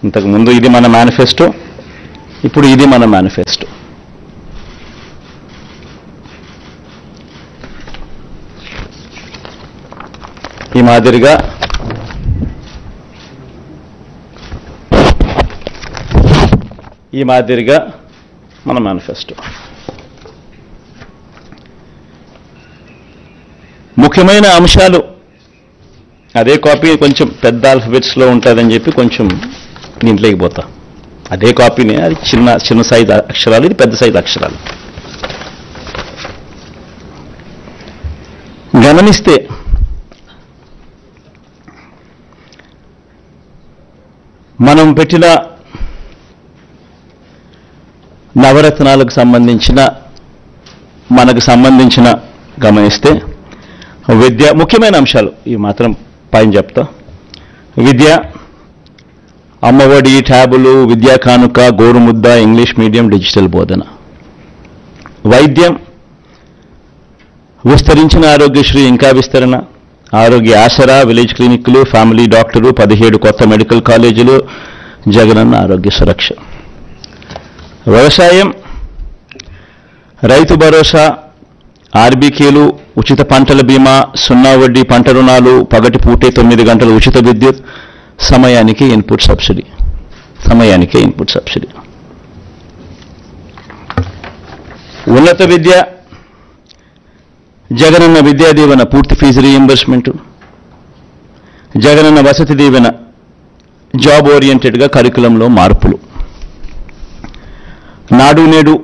ఇంతకుముందు ఇది మన మేనిఫెస్టో, ఇప్పుడు ఇది మన మేనిఫెస్టో. ఈ మాదిరిగా మన మేనిఫెస్టో. ముఖ్యమైన అంశాలు అదే కాపీ కొంచెం పెద్ద ఆల్ఫబెట్స్లో ఉంటుందని చెప్పి కొంచెం దీంట్లోకి పోతా. అదే కాపీనే, అది చిన్న సైజు అక్షరాలు, ఇది పెద్ద సైజు అక్షరాలు. గమనిస్తే మనం పెట్టిన నవరత్నాలకు సంబంధించిన మనకు సంబంధించిన గమనిస్తే విద్య ముఖ్యమైన అంశాలు ఈ మాత్రం పైన చెప్తా. విద్య, అమ్మఒడి, ట్యాబులు, విద్యా కానుక, గోరుముద్ద, ఇంగ్లీష్ మీడియం, డిజిటల్ బోధన. వైద్యం, విస్తరించిన ఆరోగ్యశ్రీ ఇంకా విస్తరణ, ఆరోగ్య ఆసరా, విలేజ్ క్లినిక్లు, ఫ్యామిలీ డాక్టరు, 17 కొత్త మెడికల్ కాలేజీలు, జగనన్న ఆరోగ్య సురక్ష. వ్యవసాయం, రైతు భరోసా, ఆర్బీకేలు, ఉచిత పంటల బీమా, 0 వడ్డీ పంట రుణాలు, పగటి పూటే 9 గంటల ఉచిత విద్యుత్, సమయానికి ఇన్పుట్ సబ్సిడీ. ఉన్నత విద్య, జగనన్న విద్యా దీవెన, పూర్తి fee reimbursement, Jagananna Vasathi Deevena, job ఓరియంటెడ్గా కరికులంలో మార్పులు, నాడు నేడు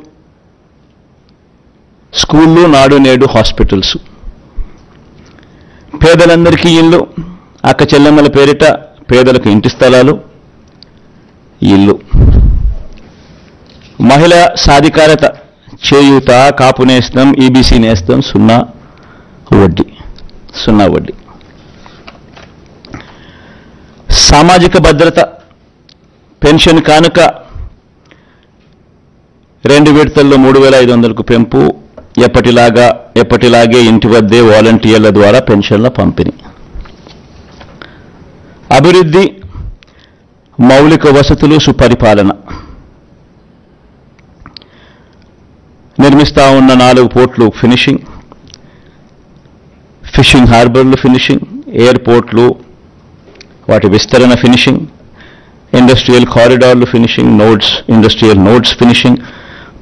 స్కూళ్ళు, నాడు నేడు హాస్పిటల్స్, పేదలందరికీ ఇల్లు, అక్క చెల్లెమ్మల పేరిట పేదలకు ఇంటి స్థలాలు, ఇల్లు, మహిళా సాధికారత, చేయూత, కాపు నేస్తం, ఈబీసీ నేస్తం, 0 వడ్డీ. సామాజిక భద్రత, పెన్షన్ కానుక 2 విడతల్లో 3,500కు పెంపు, ఎప్పటిలాగే ఇంటి వద్దే వాలంటీర్ల ద్వారా పెన్షన్ల పంపిణీ. అభివృద్ధి, మౌలిక వసతులు, సుపరిపాలన. నిర్మిస్తా ఉన్న 4 పోర్ట్లు ఫినిషింగ్, ఫిషింగ్ హార్బర్లు ఫినిషింగ్, ఎయిర్పోర్ట్లు వాటి విస్తరణ ఫినిషింగ్, ఇండస్ట్రియల్ కారిడార్లు ఫినిషింగ్, ఇండస్ట్రియల్ నోడ్స్ ఫినిషింగ్,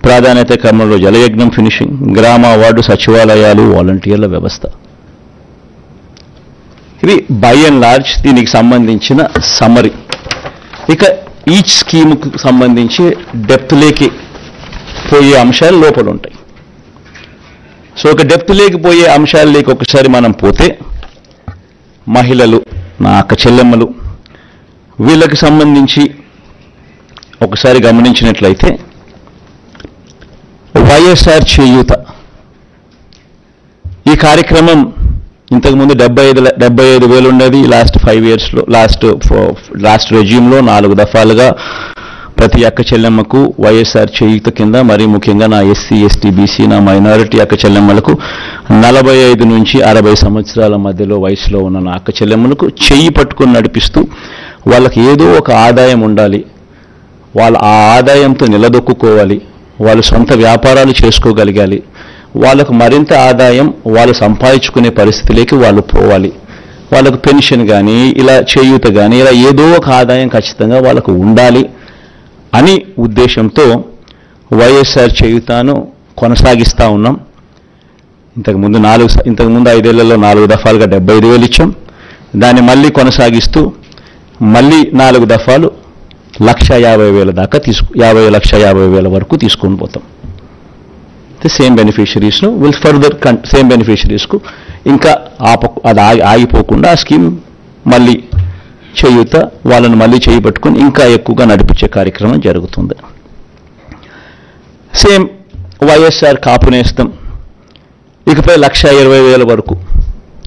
ప్రాధాన్యత క్రమంలో జలయజ్ఞం ఫినిషింగ్, గ్రామ వార్డు సచివాలయాలు, వాలంటీర్ల వ్యవస్థ. ఇవి బై అండ్ లార్జ్ దీనికి సంబంధించిన సమ్మరీ. ఇక ఈచ్ స్కీమ్కు సంబంధించి డెప్త్లోకి పోయే అంశాలు లోపల ఉంటాయి. సో ఒక డెప్త్లోకి పోయే అంశాలలోకి ఒకసారి మనం పోతే, మహిళలు, నా అక్క చెల్లెమ్మలు, వీళ్ళకి సంబంధించి ఒకసారి గమనించినట్లయితే వైఎస్ఆర్ చేయూత ఈ కార్యక్రమం ఇంతకుముందు 75,000 ఉండేది. లాస్ట్ 5 ఇయర్స్లో లాస్ట్ రెజ్యూమ్లో 4 దఫాలుగా ప్రతి అక్క చెల్లెమ్మకు వైఎస్ఆర్ చేయూత కింద, మరీ ముఖ్యంగా నా ఎస్సీ, ఎస్టీ, బీసీ, నా మైనారిటీ అక్క చెల్లెమ్మలకు 45 నుంచి 60 సంవత్సరాల మధ్యలో వయసులో ఉన్న నా అక్క చెల్లెమ్మలకు చెయ్యి పట్టుకొని నడిపిస్తూ వాళ్ళకి ఏదో ఒక ఆదాయం ఉండాలి, వాళ్ళ ఆ ఆదాయంతో నిలదొక్కుకోవాలి, వాళ్ళు సొంత వ్యాపారాలు చేసుకోగలగాలి, వాళ్ళకు మరింత ఆదాయం వాళ్ళు సంపాదించుకునే పరిస్థితిలోకి వాళ్ళు పోవాలి, వాళ్ళకు పెన్షన్ కానీ ఇలా చేయూత కానీ ఇలా ఏదో ఒక ఆదాయం ఖచ్చితంగా వాళ్ళకు ఉండాలి అని ఉద్దేశంతో వైఎస్ఆర్ చేయూతను కొనసాగిస్తూ ఉన్నాం. ఇంతకుముందు 5 ఏళ్లలో 4 దఫాలుగా 75,000 ఇచ్చాం. దాన్ని మళ్ళీ కొనసాగిస్తూ మళ్ళీ 4 దఫాలు 1,50,000 దాకా 50,50,000 వరకు తీసుకొని పోతాం. సేమ్ బెనిఫిషరీస్ను సేమ్ బెనిఫిషరీస్కు ఇంకా అది ఆగిపోకుండా ఆ స్కీమ్ మళ్ళీ చేయూత వాళ్ళని మళ్ళీ చేయబట్టుకుని ఇంకా ఎక్కువగా నడిపించే కార్యక్రమం జరుగుతుంది. సేమ్ వైఎస్ఆర్ కాపు నేస్తం ఇకపై 1,20,000 వరకు.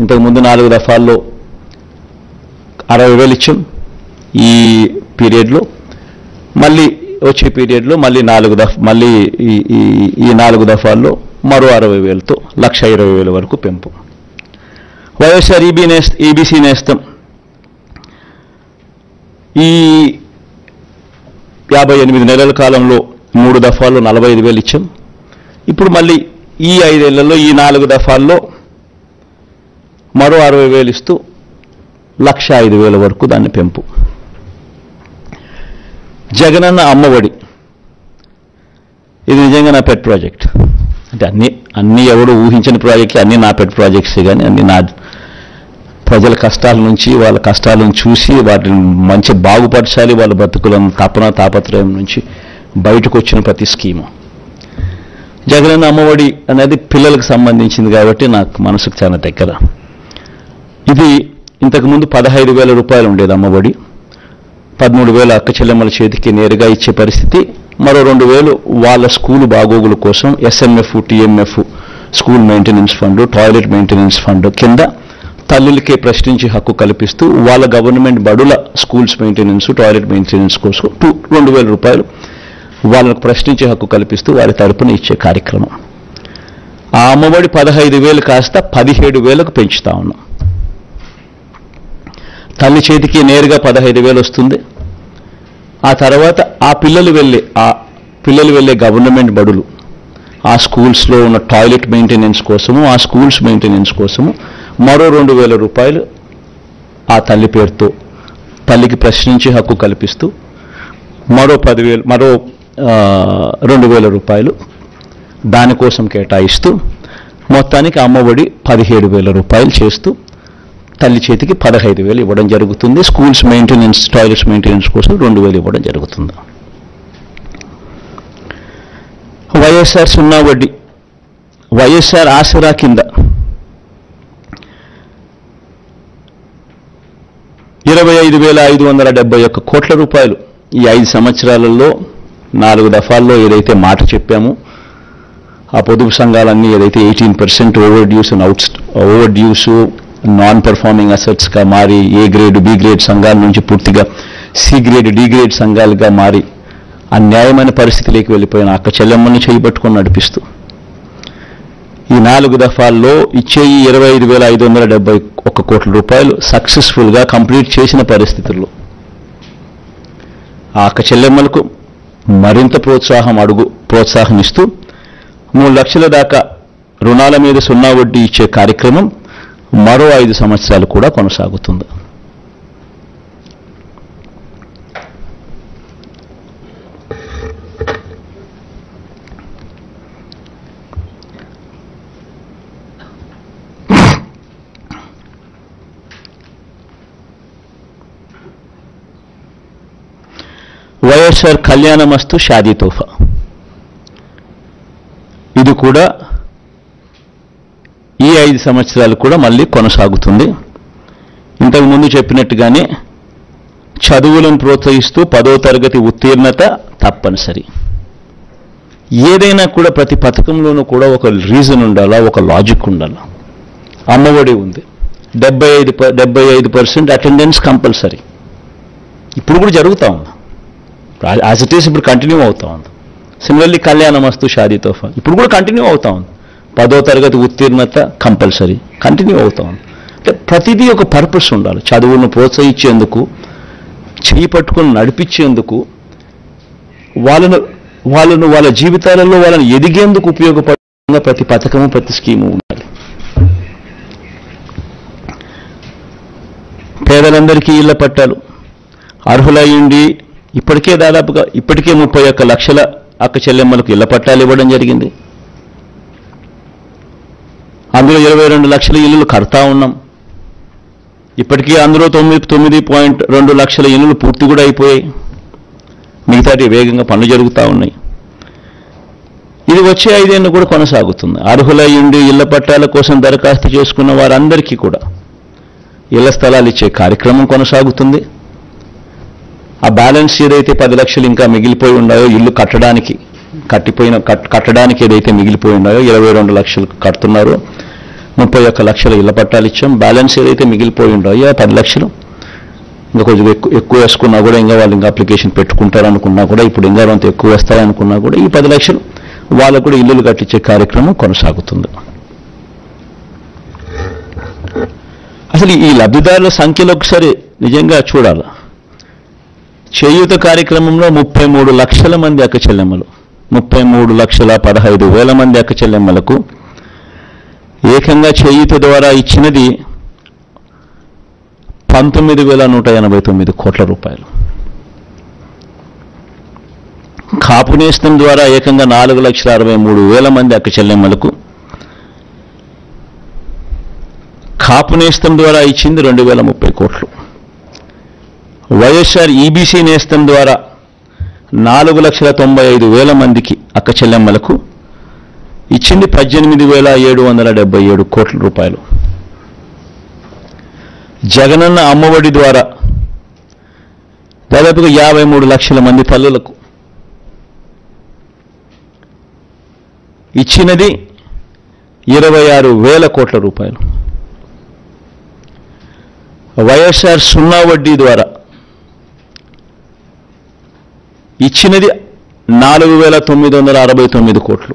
ఇంతకుముందు 4 దఫాల్లో 60,000 ఇచ్చాం. ఈ పీరియడ్లో మళ్ళీ వచ్చే పీరియడ్లో మళ్ళీ ఈ 4 దఫాల్లో మరో 60,000తో 1,20,000 వరకు పెంపు. వైఎస్ఆర్ ఈబీసీ నేస్తం ఈ 58 నెలల కాలంలో 3 దఫాల్లో 45,000 ఇచ్చాం. ఇప్పుడు మళ్ళీ ఈ 5 ఏళ్లలో ఈ 4 దఫాల్లో మరో 60,000 ఇస్తూ 1,05,000 వరకు దాన్ని పెంపు. జగనన్న అమ్మఒడి, ఇది నిజంగా నా పెట్ ప్రాజెక్ట్. అంటే అన్నీ ఎవరు ఊహించని ప్రాజెక్టులు, అన్నీ నా పెట్ ప్రాజెక్ట్సే. కానీ అన్నీ నా ప్రజల కష్టాల నుంచి, వాళ్ళ కష్టాలను చూసి వాటిని మంచి బాగుపరచాలి, వాళ్ళ బతుకులను తాపత్రయం నుంచి బయటకు వచ్చిన ప్రతి స్కీము. జగనన్న అమ్మఒడి అనేది పిల్లలకు సంబంధించింది కాబట్టి నాకు మనసుకు చాలా దగ్గర. ఇది ఇంతకుముందు 15,000 రూపాయలు ఉండేది అమ్మఒడి. 13,000 అక్క చెల్లెమ్మల చేతికి నేరుగా ఇచ్చే పరిస్థితి. మరో 2,000 వాళ్ళ స్కూలు బాగోగుల కోసం SMF, TMF, school maintenance fund, toilet maintenance fund కింద తల్లులకే ప్రశ్నించే హక్కు కల్పిస్తూ వాళ్ళ గవర్నమెంట్ బడుల స్కూల్స్ మెయింటెనెన్స్, టాయిలెట్ మెయింటెనెన్స్ కోసం 2,000 రూపాయలు వాళ్ళకు ప్రశ్నించే హక్కు కల్పిస్తూ వారి తరపున ఇచ్చే కార్యక్రమం. ఆ అమ్మఒడి 15,000 కాస్త 17,000కు పెంచుతా ఉన్నాం. తల్లి చేతికి నేరుగా 15,000 వస్తుంది. ఆ తర్వాత ఆ పిల్లలు వెళ్ళే గవర్నమెంట్ బడులు, ఆ స్కూల్స్లో ఉన్న టాయిలెట్ మెయింటెనెన్స్ కోసము, ఆ స్కూల్స్ మెయింటెనెన్స్ కోసము మరో 2,000 రూపాయలు ఆ తల్లి పేరుతో తల్లికి ప్రశ్నించే హక్కు కల్పిస్తూ మరో 2,000 రూపాయలు దానికోసం కేటాయిస్తూ మొత్తానికి అమ్మఒడి 17,000 రూపాయలు చేస్తూ తల్లి చేతికి 15,000 ఇవ్వడం జరుగుతుంది. స్కూల్స్ మెయింటెనెన్స్, టాయిలెట్స్ మెయింటెనెన్స్ కోసం 2,000 ఇవ్వడం జరుగుతుంది. వైఎస్ఆర్ సున్నా వడ్డీ, వైఎస్ఆర్ ఆసరా కింద 25,571 కోట్ల రూపాయలు ఈ 5 సంవత్సరాలలో 4 దఫాల్లో ఏదైతే మాట చెప్పామో, ఆ పొదుపు సంఘాలన్నీ ఏదైతే 18% ఓవర్ డ్యూస్ నాన్ పర్ఫార్మింగ్ అసెట్స్గా మారి ఏ గ్రేడ్, బి గ్రేడ్ సంఘాల నుంచి పూర్తిగా సి గ్రేడ్, డి గ్రేడ్ సంఘాలుగా మారి అన్యాయమైన పరిస్థితిలోకి వెళ్ళిపోయిన అక్క చెల్లెమ్మని చేయబట్టుకొని నడిపిస్తూ ఈ 4 దఫాల్లో ఇచ్చే ఈ 25,571 కోట్ల రూపాయలు సక్సెస్ఫుల్గా కంప్లీట్ చేసిన పరిస్థితుల్లో ఆ అక్క చెల్లెమ్మలకు మరింత ప్రోత్సాహం ఇస్తూ 3 లక్షల దాకా రుణాల మీద సున్నా వడ్డీ ఇచ్చే కార్యక్రమం మరో 5 సంవత్సరాలు కూడా కొనసాగుతుంది. వైఎస్ఆర్ కళ్యాణమస్తు షాదీ తోఫా, ఇది కూడా ఈ 5 సంవత్సరాలు కూడా మళ్ళీ కొనసాగుతుంది. ఇంతకుముందు చెప్పినట్టుగానే చదువులను ప్రోత్సహిస్తూ 10వ తరగతి ఉత్తీర్ణత తప్పనిసరి. ఏదైనా కూడా ప్రతి పథకంలోనూ కూడా ఒక రీజన్ ఉండాలా, ఒక లాజిక్ ఉండాలా. అమ్మఒడి ఉంది, 75% అటెండెన్స్ కంపల్సరీ. ఇప్పుడు కూడా జరుగుతూ ఉంది, యాజ్ ఇట్ ఈస్ ఇప్పుడు కంటిన్యూ అవుతూ ఉంది. సిమిలర్లీ కళ్యాణమస్తు షాదీ తోఫా ఇప్పుడు కూడా కంటిన్యూ అవుతూ ఉంది. 10వ తరగతి ఉత్తీర్ణత కంపల్సరీ కంటిన్యూ అవుతూ ఉంది. అంటే ప్రతిదీ ఒక పర్పస్ ఉండాలి. చదువులను ప్రోత్సహించేందుకు, చేయి పట్టుకుని నడిపించేందుకు, వాళ్ళ జీవితాలలో వాళ్ళని ఎదిగేందుకు ఉపయోగపడుతున్న ప్రతి పథకము, ప్రతి స్కీము ఉండాలి. పేదలందరికీ ఇళ్ల పట్టాలు అర్హులయ్యుండి ఇప్పటికే 31 లక్షల అక్క చెల్లెమ్మలకు ఇళ్ల పట్టాలు ఇవ్వడం జరిగింది. అందులో 22 లక్షల ఇల్లులు కడతా ఉన్నాం. ఇప్పటికీ అందులో 9.2 లక్షల ఇల్లులు పూర్తి కూడా అయిపోయాయి. మిగతాటి వేగంగా పనులు జరుగుతూ ఉన్నాయి. ఇది వచ్చే 5 ఏళ్ళు కూడా కొనసాగుతుంది. అర్హులయ్యుండి ఇళ్ల పట్టాల కోసం దరఖాస్తు చేసుకున్న వారందరికీ కూడా ఇళ్ల స్థలాలు ఇచ్చే కార్యక్రమం కొనసాగుతుంది. ఆ బ్యాలెన్స్ ఏదైతే 10 లక్షలు ఇంకా మిగిలిపోయి ఉన్నాయో ఇల్లు కట్టడానికి ఏదైతే మిగిలిపోయి ఉన్నాయో 22 లక్షలు కడుతున్నారు. 31 లక్షల ఇళ్ల పట్టాలు ఇచ్చాం. బ్యాలెన్స్ ఏదైతే మిగిలిపోయి ఉన్నాయో 10 లక్షలు ఇంకా కొంచెం ఎక్కువ వేసుకున్నా కూడా, ఇంకా వాళ్ళు ఇంకా అప్లికేషన్ పెట్టుకుంటారనుకున్నా కూడా, ఇప్పుడు ఇంకా అంత ఎక్కువ వేస్తారనుకున్నా కూడా ఈ 10 లక్షలు వాళ్ళకు కూడా ఇల్లులు కట్టించే కార్యక్రమం కొనసాగుతుంది. అసలు ఈ లబ్ధిదారుల సంఖ్యలో ఒకసారి నిజంగా చూడాలి. చేయూత కార్యక్రమంలో 33 లక్షల మంది అక్క చెల్లెమ్మలు, 33,15,000 మంది అక్క చెల్లెమ్మలకు ఏకంగా చేయూత ద్వారా ఇచ్చినది 19,189 కోట్ల రూపాయలు. కాపు నేస్తం ద్వారా ఏకంగా 4,63,000 మంది అక్క చెల్లెమ్మలకు, కాపు నేస్తం ద్వారా ఇచ్చింది 2,030 కోట్లు. వైఎస్ఆర్ ఈబీసీ నేస్తం ద్వారా 4,95,000 మందికి అక్క చెల్లెమ్మలకు ఇచ్చింది 18,777 కోట్ల రూపాయలు. జగనన్న అమ్మఒడి ద్వారా దాదాపుగా 53 లక్షల మంది తల్లులకు ఇచ్చినది 26,000 కోట్ల రూపాయలు. వైఎస్ఆర్ సున్నా వడ్డీ ద్వారా ఇచ్చినది 4,969 కోట్లు.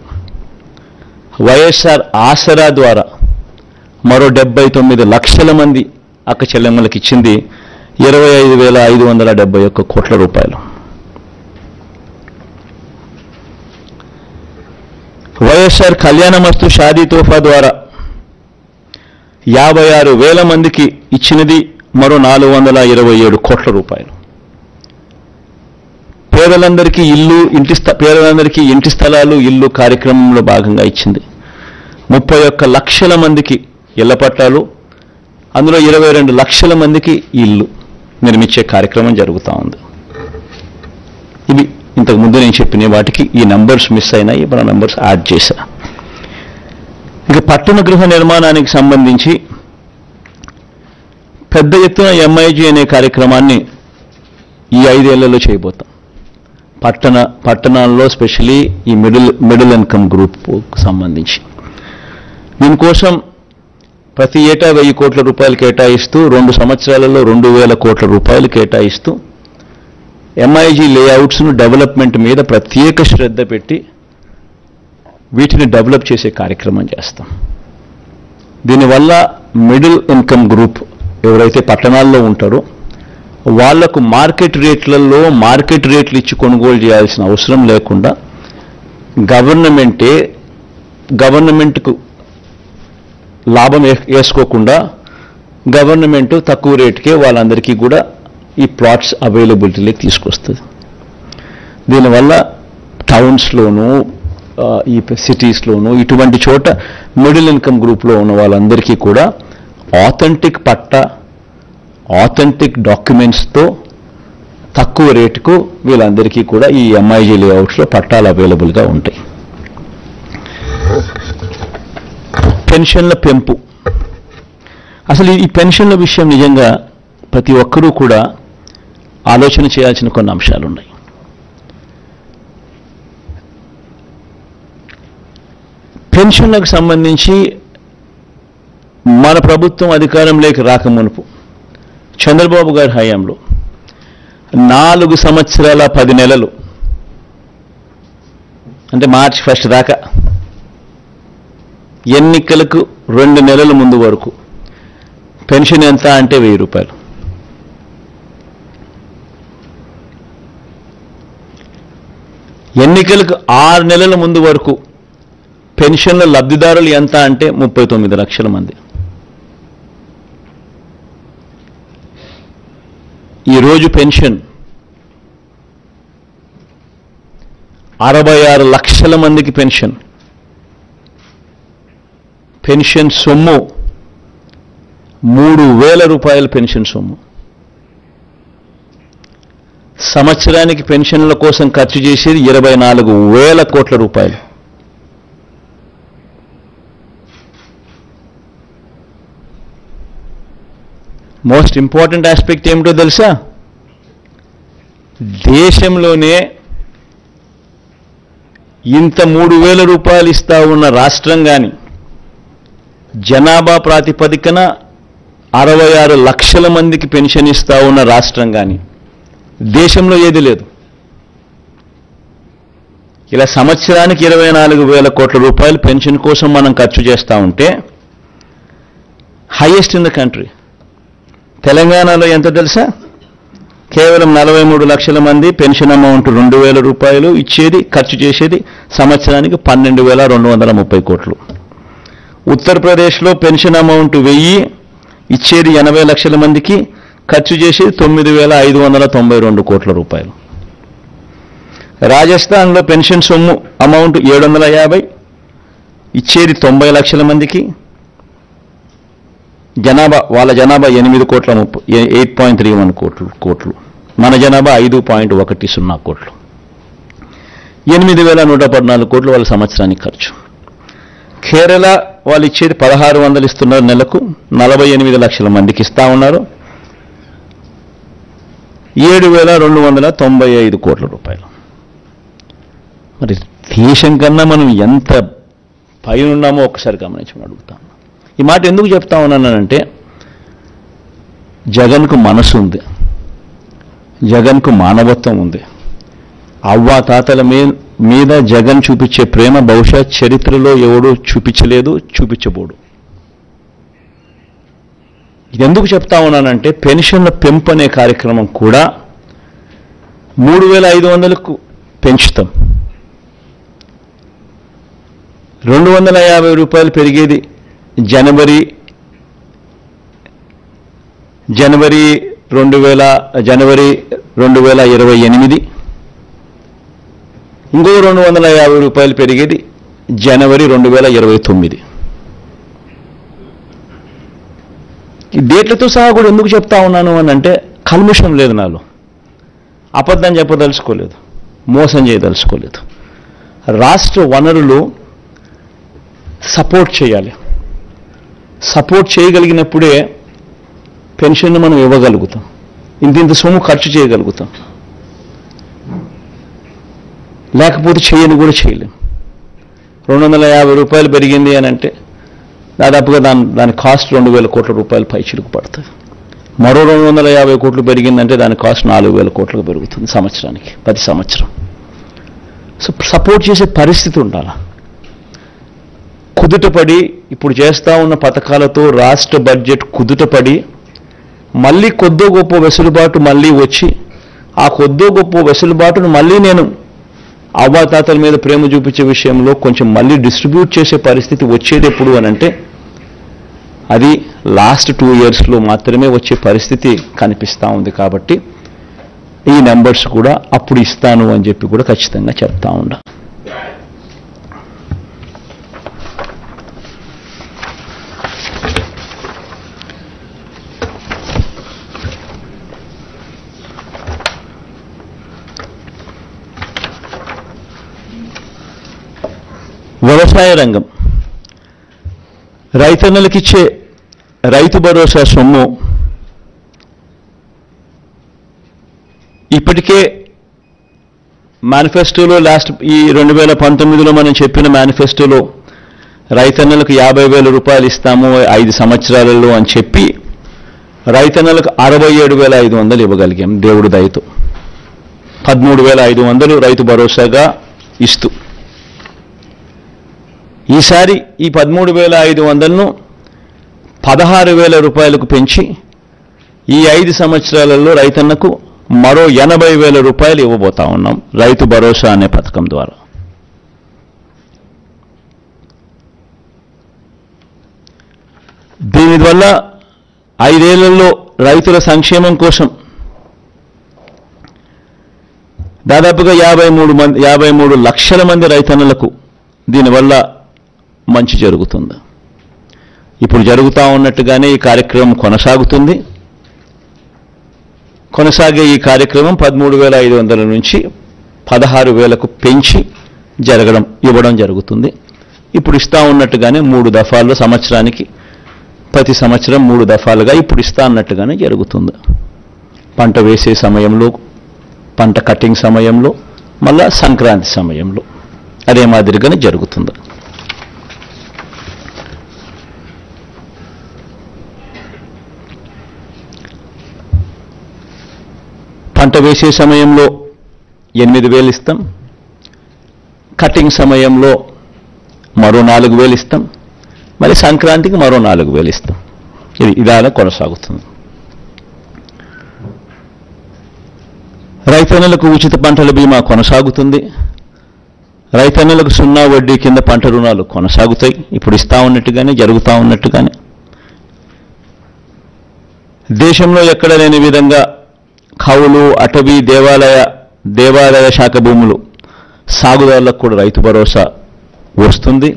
వైఎస్ఆర్ ఆసరా ద్వారా మరో 79 లక్షల మంది అక్క చెల్లెమ్మలకు ఇచ్చింది 25,571 కోట్ల రూపాయలు. వైఎస్ఆర్ కళ్యాణమస్తు షాదీ తోఫా ద్వారా 56,000 మందికి ఇచ్చినది మరో 427 కోట్ల రూపాయలు. పేదలందరికీ ఇంటి స్థలాలు ఇల్లు కార్యక్రమంలో భాగంగా ఇచ్చింది 31 లక్షల మందికి ఇళ్ల పట్టాలు, అందులో 22 లక్షల మందికి ఇల్లు నిర్మించే కార్యక్రమం జరుగుతూ ఉంది. ఇవి ఇంతకు ముందు నేను చెప్పిన వాటికి ఈ నంబర్స్ మిస్ అయినాయి, మన నంబర్స్ యాడ్ చేశా. ఇక పట్టణ గృహ నిర్మాణానికి సంబంధించి పెద్ద ఎత్తున ఎంఐజీ అనే కార్యక్రమాన్ని ఈ 5 ఏళ్లలో చేయబోతాం. పట్టణాల్లో స్పెషలీ ఈ మిడిల్ ఇన్కమ్ గ్రూప్కు సంబంధించి దీనికోసం ప్రతి ఏటా 1,000 కోట్ల రూపాయలు కేటాయిస్తూ 2 సంవత్సరాలలో 2,000 కోట్ల రూపాయలు కేటాయిస్తూ ఎంఐజీ లేఅవుట్స్ను డెవలప్మెంట్ మీద ప్రత్యేక శ్రద్ధ పెట్టి వీటిని డెవలప్ చేసే కార్యక్రమం చేస్తాం. దీనివల్ల మిడిల్ ఇన్కమ్ గ్రూప్ ఎవరైతే పట్టణాల్లో ఉంటారో వాళ్లకు మార్కెట్ రేట్లు ఇచ్చి కొనుగోలు చేయాల్సిన అవసరం లేకుండా గవర్నమెంట్కు లాభం వేసుకోకుండా గవర్నమెంట్ తక్కువ రేటుకే వాళ్ళందరికీ కూడా ఈ ప్లాట్స్ అవైలబిలిటీలోకి తీసుకొస్తుంది. దీనివల్ల టౌన్స్లోనూ ఈ సిటీస్లోనూ ఇటువంటి చోట మిడిల్ ఇన్కమ్ గ్రూప్లో ఉన్న వాళ్ళందరికీ కూడా ఆథెంటిక్ డాక్యుమెంట్స్తో తక్కువ రేటుకు వీళ్ళందరికీ కూడా ఈ ఎంఐజీ లేఅవుట్స్లో పట్టాలు అవైలబుల్గా ఉంటాయి. పెన్షన్ల పెంపు, అసలు ఈ పెన్షన్ల విషయం నిజంగా ప్రతి ఒక్కరూ కూడా ఆలోచన చేయాల్సిన కొన్ని అంశాలు ఉన్నాయి. పెన్షన్లకు సంబంధించి మన ప్రభుత్వం అధికారంలోకి రాకమునుపు చంద్రబాబు గారి హయాంలో 4 సంవత్సరాల 10 నెలలు అంటే మార్చి 1 దాకా ఎన్నికలకు 2 నెలల ముందు వరకు పెన్షన్ ఎంత అంటే 1,000 రూపాయలు. ఎన్నికలకు 6 నెలల ముందు వరకు పెన్షన్ల లబ్ధిదారులు ఎంత అంటే 39 లక్షల మంది. ఈరోజు పెన్షన్ 66 లక్షల మందికి పెన్షన్ సొమ్ము 3,000 రూపాయల పెన్షన్ సొమ్ము. సంవత్సరానికి పెన్షన్ల కోసం ఖర్చు చేసేది 24,000 కోట్ల రూపాయలు. మోస్ట్ ఇంపార్టెంట్ ఆస్పెక్ట్ ఏమిటో తెలుసా? దేశంలోనే ఇంత 3,000 రూపాయలు ఇస్తా ఉన్న రాష్ట్రం కానీ, జనాభా ప్రాతిపదికన 66 లక్షల మందికి పెన్షన్ ఇస్తా ఉన్న రాష్ట్రం కానీ దేశంలో ఏది లేదు. ఇలా సంవత్సరానికి 24,000 కోట్ల రూపాయలు పెన్షన్ కోసం మనం ఖర్చు చేస్తూ ఉంటే హైయెస్ట్ ఇన్ ద కంట్రీ. తెలంగాణలో ఎంత తెలుసా? కేవలం 43 లక్షల మంది పెన్షన్ అమౌంట్ 2,000 రూపాయలు ఇచ్చేది, ఖర్చు చేసేది సంవత్సరానికి 12,230 కోట్లు. ఉత్తరప్రదేశ్లో పెన్షన్ అమౌంట్ 1000 ఇచ్చేది 80 లక్షల మందికి, ఖర్చు చేసేది 9,592 కోట్ల రూపాయలు. రాజస్థాన్లో పెన్షన్ సొమ్ము అమౌంట్ 750 ఇచ్చేది 90 లక్షల మందికి, వాళ్ళ జనాభా 8.31 కోట్లు, మన జనాభా 5.10 కోట్లు. 8,114 కోట్లు వాళ్ళ సంవత్సరానికి ఖర్చు. కేరళ వాళ్ళు ఇచ్చేది 1,600 ఇస్తున్నారు నెలకు, 48 లక్షల మందికి ఇస్తా ఉన్నారు, 7,295 కోట్ల రూపాయలు. మరి దేశం కన్నా మనం ఎంత పైన ఉన్నామో ఒకసారి గమనించమని అడుగుతాను. ఈ మాట ఎందుకు చెప్తా ఉన్నానంటే, జగన్కు మనసు ఉంది, జగన్కు మానవత్వం ఉంది. అవ్వాతాతల మీద జగన్ చూపించే ప్రేమ బహుశా చరిత్రలో ఎవడూ చూపించలేదు, చూపించబోడు. ఇది ఎందుకు చెప్తా ఉన్నానంటే, పెన్షన్ల పెంపు అనే కార్యక్రమం కూడా 3,500కు పెంచుతాం. 250 రూపాయలు పెరిగేది జనవరి 2028, ఇంకో 250 రూపాయలు పెరిగేది జనవరి 2029. ఈ డేట్లతో సహా కూడా ఎందుకు చెప్తా ఉన్నాను అని అంటే, కల్మిషం లేదు నాలో, అబద్ధం చెప్పదలుచుకోలేదు, మోసం చేయదలుచుకోలేదు. రాష్ట్ర వనరులు సపోర్ట్ చేయాలి. సపోర్ట్ చేయగలిగినప్పుడే పెన్షన్ను మనం ఇవ్వగలుగుతాం, ఇంత సొమ్ము ఖర్చు చేయగలుగుతాం. లేకపోతే చేయని కూడా చేయలేం. 250 రూపాయలు పెరిగింది అని అంటే దాదాపుగా దాని కాస్ట్ 2,000 కోట్ల రూపాయలు పైచిలుకు పడుతుంది. మరో 250 కోట్లు పెరిగిందంటే దాని కాస్ట్ 4,000 కోట్లకు పెరుగుతుంది సంవత్సరానికి, ప్రతి సంవత్సరం. సో సపోర్ట్ చేసే పరిస్థితి ఉండాలి. కుదుటపడి ఇప్పుడు చేస్తూ ఉన్న పథకాలతో రాష్ట్ర బడ్జెట్ కుదుటపడి మళ్ళీ కొద్దో గొప్ప వెసులుబాటు మళ్ళీ వచ్చి, ఆ కొద్దో గొప్ప వెసులుబాటును మళ్ళీ నేను అవ్వాతాతల మీద ప్రేమ చూపించే విషయంలో కొంచెం మళ్ళీ డిస్ట్రిబ్యూట్ చేసే పరిస్థితి వచ్చేది ఎప్పుడు అని అంటే, అది లాస్ట్ 2 ఇయర్స్లో మాత్రమే వచ్చే పరిస్థితి కనిపిస్తూ ఉంది. కాబట్టి ఈ నెంబర్స్ కూడా అప్పుడు ఇస్తాను అని చెప్పి కూడా ఖచ్చితంగా చెప్తా ఉండ. వ్యవసాయ రంగం, రైతన్నలకిచ్చే రైతు భరోసా సొమ్ము ఇప్పటికే మేనిఫెస్టోలో ఈ 2019లో మనం చెప్పిన మేనిఫెస్టోలో రైతన్నలకు 50,000 రూపాయలు ఇస్తాము 5 సంవత్సరాలలో అని చెప్పి రైతన్నలకు 67,500 ఇవ్వగలిగాం దేవుడి దయతో. 13,500 రైతు భరోసాగా ఇస్తూ, ఈసారి ఈ 13,500ను 16,000 రూపాయలకు పెంచి ఈ 5 సంవత్సరాలలో రైతన్నకు మరో 80,000 రూపాయలు ఇవ్వబోతా ఉన్నాం రైతు భరోసా అనే పథకం ద్వారా. దీనివల్ల 5 ఏళ్లలో రైతుల సంక్షేమం కోసం దాదాపుగా 53 లక్షల మంది రైతన్నలకు దీనివల్ల మంచి జరుగుతుంది. ఇప్పుడు జరుగుతూ ఉన్నట్టుగానే ఈ కార్యక్రమం కొనసాగుతుంది. కొనసాగే ఈ కార్యక్రమం 13,500 నుంచి 16,000కు పెంచి ఇవ్వడం జరుగుతుంది. ఇప్పుడు ఇస్తా ఉన్నట్టుగానే 3 దఫాల్లో సంవత్సరానికి, ప్రతి సంవత్సరం 3 దఫాలుగా ఇప్పుడు ఇస్తా అన్నట్టుగానే జరుగుతుంది. పంట వేసే సమయంలో, పంట కటింగ్ సమయంలో, మళ్ళా సంక్రాంతి సమయంలో అదే మాదిరిగానే జరుగుతుంది. పంట వేసే సమయంలో 8,000 ఇస్తాం, కటింగ్ సమయంలో మరో 4,000 ఇస్తాం, మళ్ళీ సంక్రాంతికి మరో 4,000 ఇస్తాం. ఇది ఇదాలా కొనసాగుతుంది. రైతన్నలకు ఉచిత పంటల బీమా కొనసాగుతుంది. రైతన్నలకు 0 వడ్డీ కింద పంట రుణాలు కొనసాగుతాయి. ఇప్పుడు ఇస్తా ఉన్నట్టుగానే, జరుగుతూ ఉన్నట్టుగానే. దేశంలో ఎక్కడ లేని విధంగా కౌలు, అటవీ, దేవాలయ శాఖ భూములు సాగుదారులకు కూడా రైతు భరోసా వస్తుంది.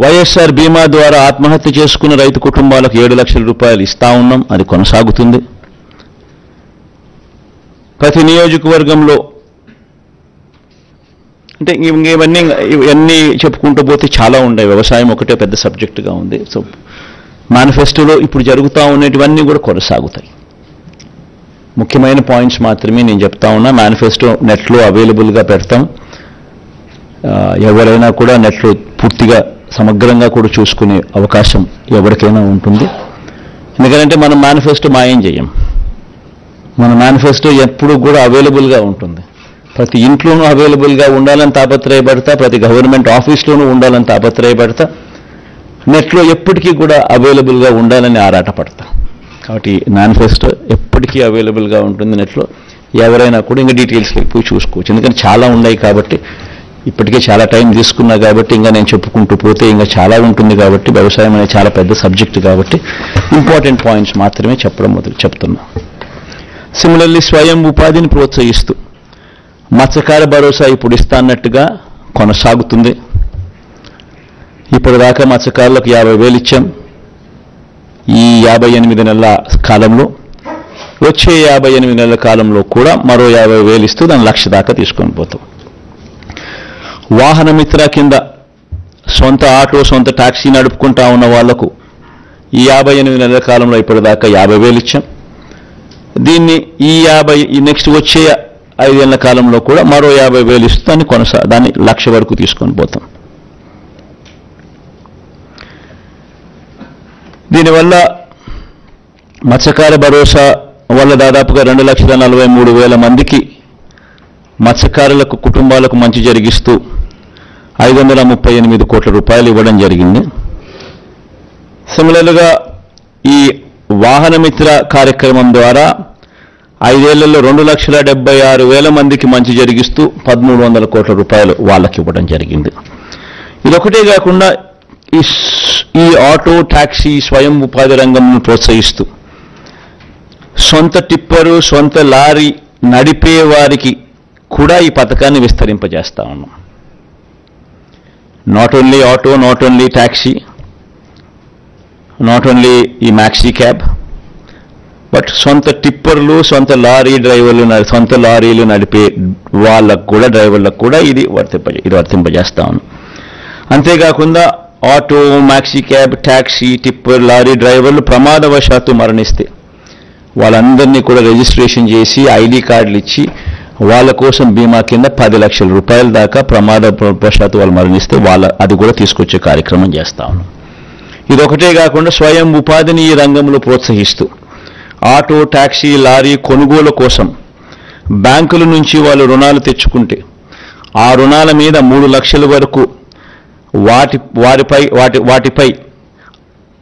వైఎస్ఆర్ బీమా ద్వారా ఆత్మహత్య చేసుకున్న రైతు కుటుంబాలకు 7 లక్షల రూపాయలు ఇస్తా ఉన్నాం. అది కొనసాగుతుంది. ప్రతి నియోజకవర్గంలో అంటే ఇవన్నీ చెప్పుకుంటూ పోతే చాలా ఉన్నాయి. వ్యవసాయం ఒకటే పెద్ద సబ్జెక్టుగా ఉంది. సో మేనిఫెస్టోలో ఇప్పుడు జరుగుతూ ఉన్నటివన్నీ కూడా కొనసాగుతాయి. ముఖ్యమైన పాయింట్స్ మాత్రమే నేను చెప్తా ఉన్నా. మేనిఫెస్టో నెట్లో అవైలబుల్గా పెడతాం. ఎవరైనా కూడా నెట్లో పూర్తిగా సమగ్రంగా కూడా చూసుకునే అవకాశం ఎవరికైనా ఉంటుంది. ఎందుకంటే మనం మేనిఫెస్టో మాయం చేయం. మన మేనిఫెస్టో ఎప్పుడు కూడా అవైలబుల్గా ఉంటుంది. ప్రతి ఇంట్లోనూ అవైలబుల్గా ఉండాలని తాపత్రయపడతా, ప్రతి గవర్నమెంట్ ఆఫీస్లోనూ ఉండాలని తాపత్రయపడతా, నెట్లో ఎప్పటికీ కూడా అవైలబుల్గా ఉండాలని ఆరాటపడతా. కాబట్టి మేనిఫెస్టో ఎప్పటికీ అవైలబుల్గా ఉంటుంది నెట్లో. ఎవరైనా కూడా ఇంకా డీటెయిల్స్కి పోయి చూసుకోవచ్చు. ఎందుకంటే చాలా ఉన్నాయి కాబట్టి, ఇప్పటికే చాలా టైం తీసుకున్నా కాబట్టి, ఇంకా నేను చెప్పుకుంటూ పోతే ఇంకా చాలా ఉంటుంది కాబట్టి, వ్యవసాయం అనేది చాలా పెద్ద సబ్జెక్టు కాబట్టి ఇంపార్టెంట్ పాయింట్స్ మాత్రమే చెప్తున్నా. సిమిలర్లీ స్వయం ఉపాధిని ప్రోత్సహిస్తూ మత్స్యకార భరోసా ఇప్పుడు ఇస్తాన్నట్టుగా కొనసాగుతుంది. ఇప్పటిదాకా మత్స్యకారులకు 50,000 ఇచ్చాం. ఈ 58 నెలల కాలంలో, వచ్చే 58 నెలల కాలంలో కూడా మరో 50,000 ఇస్తూ దాన్ని 1,00,000 దాకా తీసుకొని పోతాం. వాహన మిత్ర కింద సొంత ఆటో, సొంత టాక్సీ నడుపుకుంటా ఉన్న వాళ్లకు ఈ 58 నెలల కాలంలో ఇప్పటిదాకా 50,000 ఇచ్చాం. దీన్ని ఈ నెక్స్ట్ వచ్చే 5 ఏళ్ల కాలంలో కూడా మరో 50,000 ఇస్తూ దాన్ని 1,00,000 వరకు తీసుకొని పోతాం. దీనివల్ల మత్స్యకార భరోసా వల్ల దాదాపుగా 2,43,000 మందికి మత్స్యకారులకు కుటుంబాలకు మంచి జరిగిస్తూ 538 కోట్ల రూపాయలు ఇవ్వడం జరిగింది. సిమిలర్గా ఈ వాహన మిత్ర కార్యక్రమం ద్వారా 5 ఏళ్లలో 2,76,000 మందికి మంచి జరిగిస్తూ 1,300 కోట్ల రూపాయలు వాళ్ళకి ఇవ్వడం జరిగింది. ఇదొకటే కాకుండా ఈ ఆటో, టాక్సీ, స్వయం ఉపాధి రంగంను ప్రోత్సహిస్తూ సొంత టిప్పరు, సొంత లారీ నడిపే వారికి కూడా ఈ పథకాన్ని విస్తరింపజేస్తా ఉన్నాం. Not only auto, not only taxi, not only ఈ మ్యాక్సీ క్యాబ్, బట్ సొంత టిప్పర్లు, సొంత లారీ డ్రైవర్లు, సొంత లారీలు నడిపే వాళ్ళకు కూడా, డ్రైవర్లకు కూడా ఇది వర్తింపజేస్తా ఉన్నాం. అంతేకాకుండా auto, maxi cab, taxi, tipper, lorry డ్రైవర్లు ప్రమాదవశాత్తు మరణిస్తే వాళ్ళందరినీ కూడా రిజిస్ట్రేషన్ చేసి ఐడి కార్డులు ఇచ్చి వాళ్ళ కోసం బీమా కింద 10 లక్షల రూపాయల దాకా ప్రమాదవశాత్తు వాళ్ళు మరణిస్తే అది కూడా తీసుకొచ్చే కార్యక్రమం చేస్తా ఉన్నాం. ఇదొకటే కాకుండా స్వయం ఉపాధిని ఈ రంగంలో ప్రోత్సహిస్తూ ఆటో, టాక్సీ, లారీ కొనుగోలు కోసం బ్యాంకుల నుంచి వాళ్ళు రుణాలు తెచ్చుకుంటే ఆ రుణాల మీద 3 లక్షల వరకు వాటిపై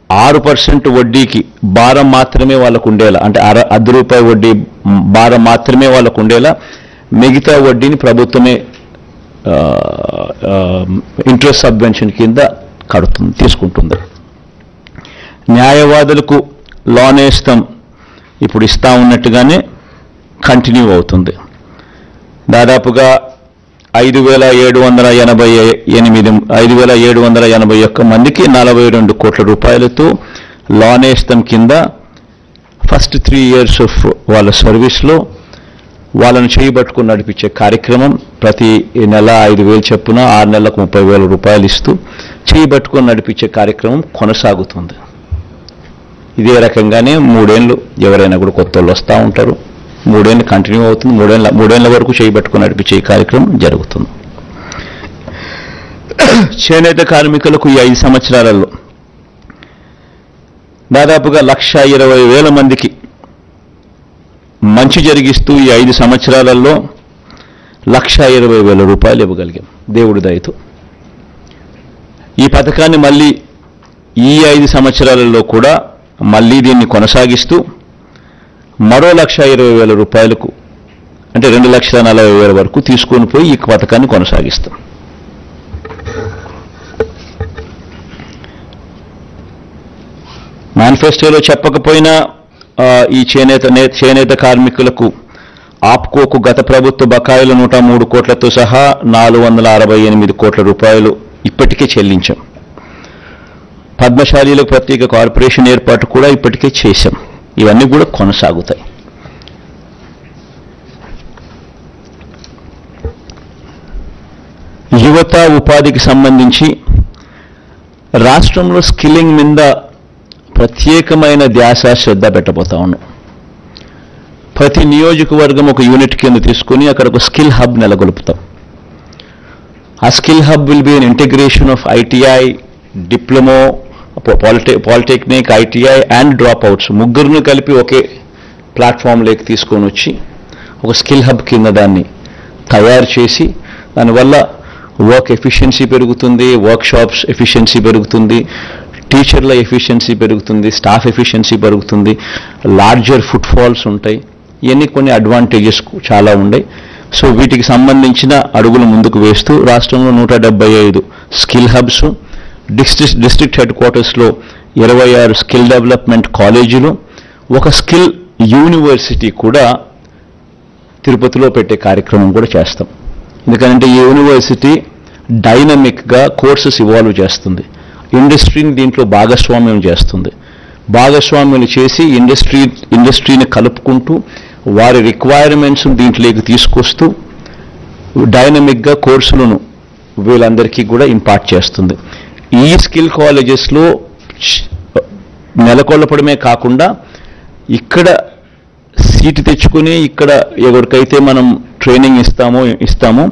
6% వడ్డీకి భారం మాత్రమే వాళ్ళకు ఉండేలా, అంటే ₹10 వడ్డీ భారం మాత్రమే వాళ్ళకు ఉండేలా మిగతా వడ్డీని ప్రభుత్వమే ఇంట్రెస్ట్ సబ్వెన్షన్ కింద తీసుకుంటుంది. న్యాయవాదులకు లోన్ ఇప్పుడు ఇస్తా ఉన్నట్టుగానే కంటిన్యూ అవుతుంది. దాదాపుగా 5,781 మందికి 42 కోట్ల రూపాయలతో లోన్ కింద ఫస్ట్ 3 years ఆఫ్ వాళ్ళ సర్వీస్లో వాళ్ళను చేయబట్టుకుని నడిపించే కార్యక్రమం ప్రతి నెల 5,000 చొప్పున 6 నెలలకు 30,000 రూపాయలు ఇస్తూ చేయబట్టుకుని నడిపించే కార్యక్రమం కొనసాగుతుంది. ఇదే రకంగానే 3 ఏళ్ళు ఎవరైనా కూడా కొత్త వాళ్ళు వస్తూ ఉంటారు. 3 ఏళ్ళు కంటిన్యూ అవుతుంది. 3 ఏళ్ల వరకు చేయబట్టుకుని నడిపించే కార్యక్రమం జరుగుతుంది. చేనేత కార్మికులకు ఈ 5 సంవత్సరాలలో దాదాపుగా 1,20,000 మందికి మంచి జరిగిస్తూ ఈ 5 సంవత్సరాలలో 1,20,000 రూపాయలు ఇవ్వగలిగాం దేవుడి దయతో. ఈ పథకాన్ని మళ్ళీ ఈ 5 సంవత్సరాలలో కూడా మళ్ళీ దీన్ని కొనసాగిస్తూ మరో 1,20,000 రూపాయలకు అంటే 2,40,000 వరకు తీసుకొని పోయి ఈ పథకాన్ని కొనసాగిస్తాం. మేనిఫెస్టోలో చెప్పకపోయినా ఈ చేనేత కార్మికులకు ఆప్కోకు గత ప్రభుత్వ బకాయిలు 103 కోట్లతో సహా 468 కోట్ల రూపాయలు ఇప్పటికే చెల్లించాం. పద్మశాలీలకు ప్రత్యేక కార్పొరేషన్ ఏర్పాటు కూడా ఇప్పటికే చేశాం. ఇవన్నీ కూడా కొనసాగుతాయి. యువత ఉపాధికి సంబంధించి రాష్ట్రంలో స్కిల్లింగ్ మీద ప్రత్యేకమైన ధ్యాస శ్రద్ధ పెట్టబోతా ఉన్నాం. ప్రతి నియోజకవర్గం ఒక యూనిట్ కింద తీసుకొని అక్కడ ఒక స్కిల్ హబ్ నెలకొల్పుతాం. ఆ skill hub will be an integration of ITI, diploma, polytechnic, ITI and dropouts ముగ్గురిని కలిపి ఒకే ప్లాట్ఫామ్లోకి తీసుకొని వచ్చి ఒక స్కిల్ హబ్ కింద దాన్ని తయారు చేసి దానివల్ల వర్క్ ఎఫిషియన్సీ పెరుగుతుంది, వర్క్ షాప్స్ ఎఫిషియన్సీ పెరుగుతుంది, టీచర్ల ఎఫిషియన్సీ పెరుగుతుంది, స్టాఫ్ ఎఫిషియన్సీ పెరుగుతుంది, లార్జర్ ఫుట్ ఫాల్స్ ఉంటాయి. ఇవన్నీ కొన్ని అడ్వాంటేజెస్ చాలా ఉన్నాయి. సో వీటికి సంబంధించిన అడుగులు ముందుకు వేస్తూ రాష్ట్రంలో 175 స్కిల్ హబ్స్, డిస్ట్రిక్ట్ హెడ్ క్వార్టర్స్లో 26 స్కిల్ డెవలప్మెంట్ కాలేజీలు, ఒక స్కిల్ యూనివర్సిటీ కూడా తిరుపతిలో పెట్టే కార్యక్రమం కూడా చేస్తాం. ఎందుకంటే ఈ యూనివర్సిటీ డైనమిక్గా కోర్సెస్ ఇవాల్వ్ చేస్తుంది, ఇండస్ట్రీని దీంట్లో భాగస్వామ్యం చేస్తుంది. భాగస్వామ్యం చేసి ఇండస్ట్రీని కలుపుకుంటూ వారి రిక్వైర్మెంట్స్ దీంట్లోకి తీసుకొస్తూ డైనమిక్గా కోర్సులను వీళ్ళందరికీ కూడా ఇంపార్ట్ చేస్తుంది. ఈ స్కిల్ కాలేజెస్లో నెలకొల్పడమే కాకుండా ఇక్కడ సీటు తెచ్చుకుని ఇక్కడ ఎవరికైతే మనం ట్రైనింగ్ ఇస్తామో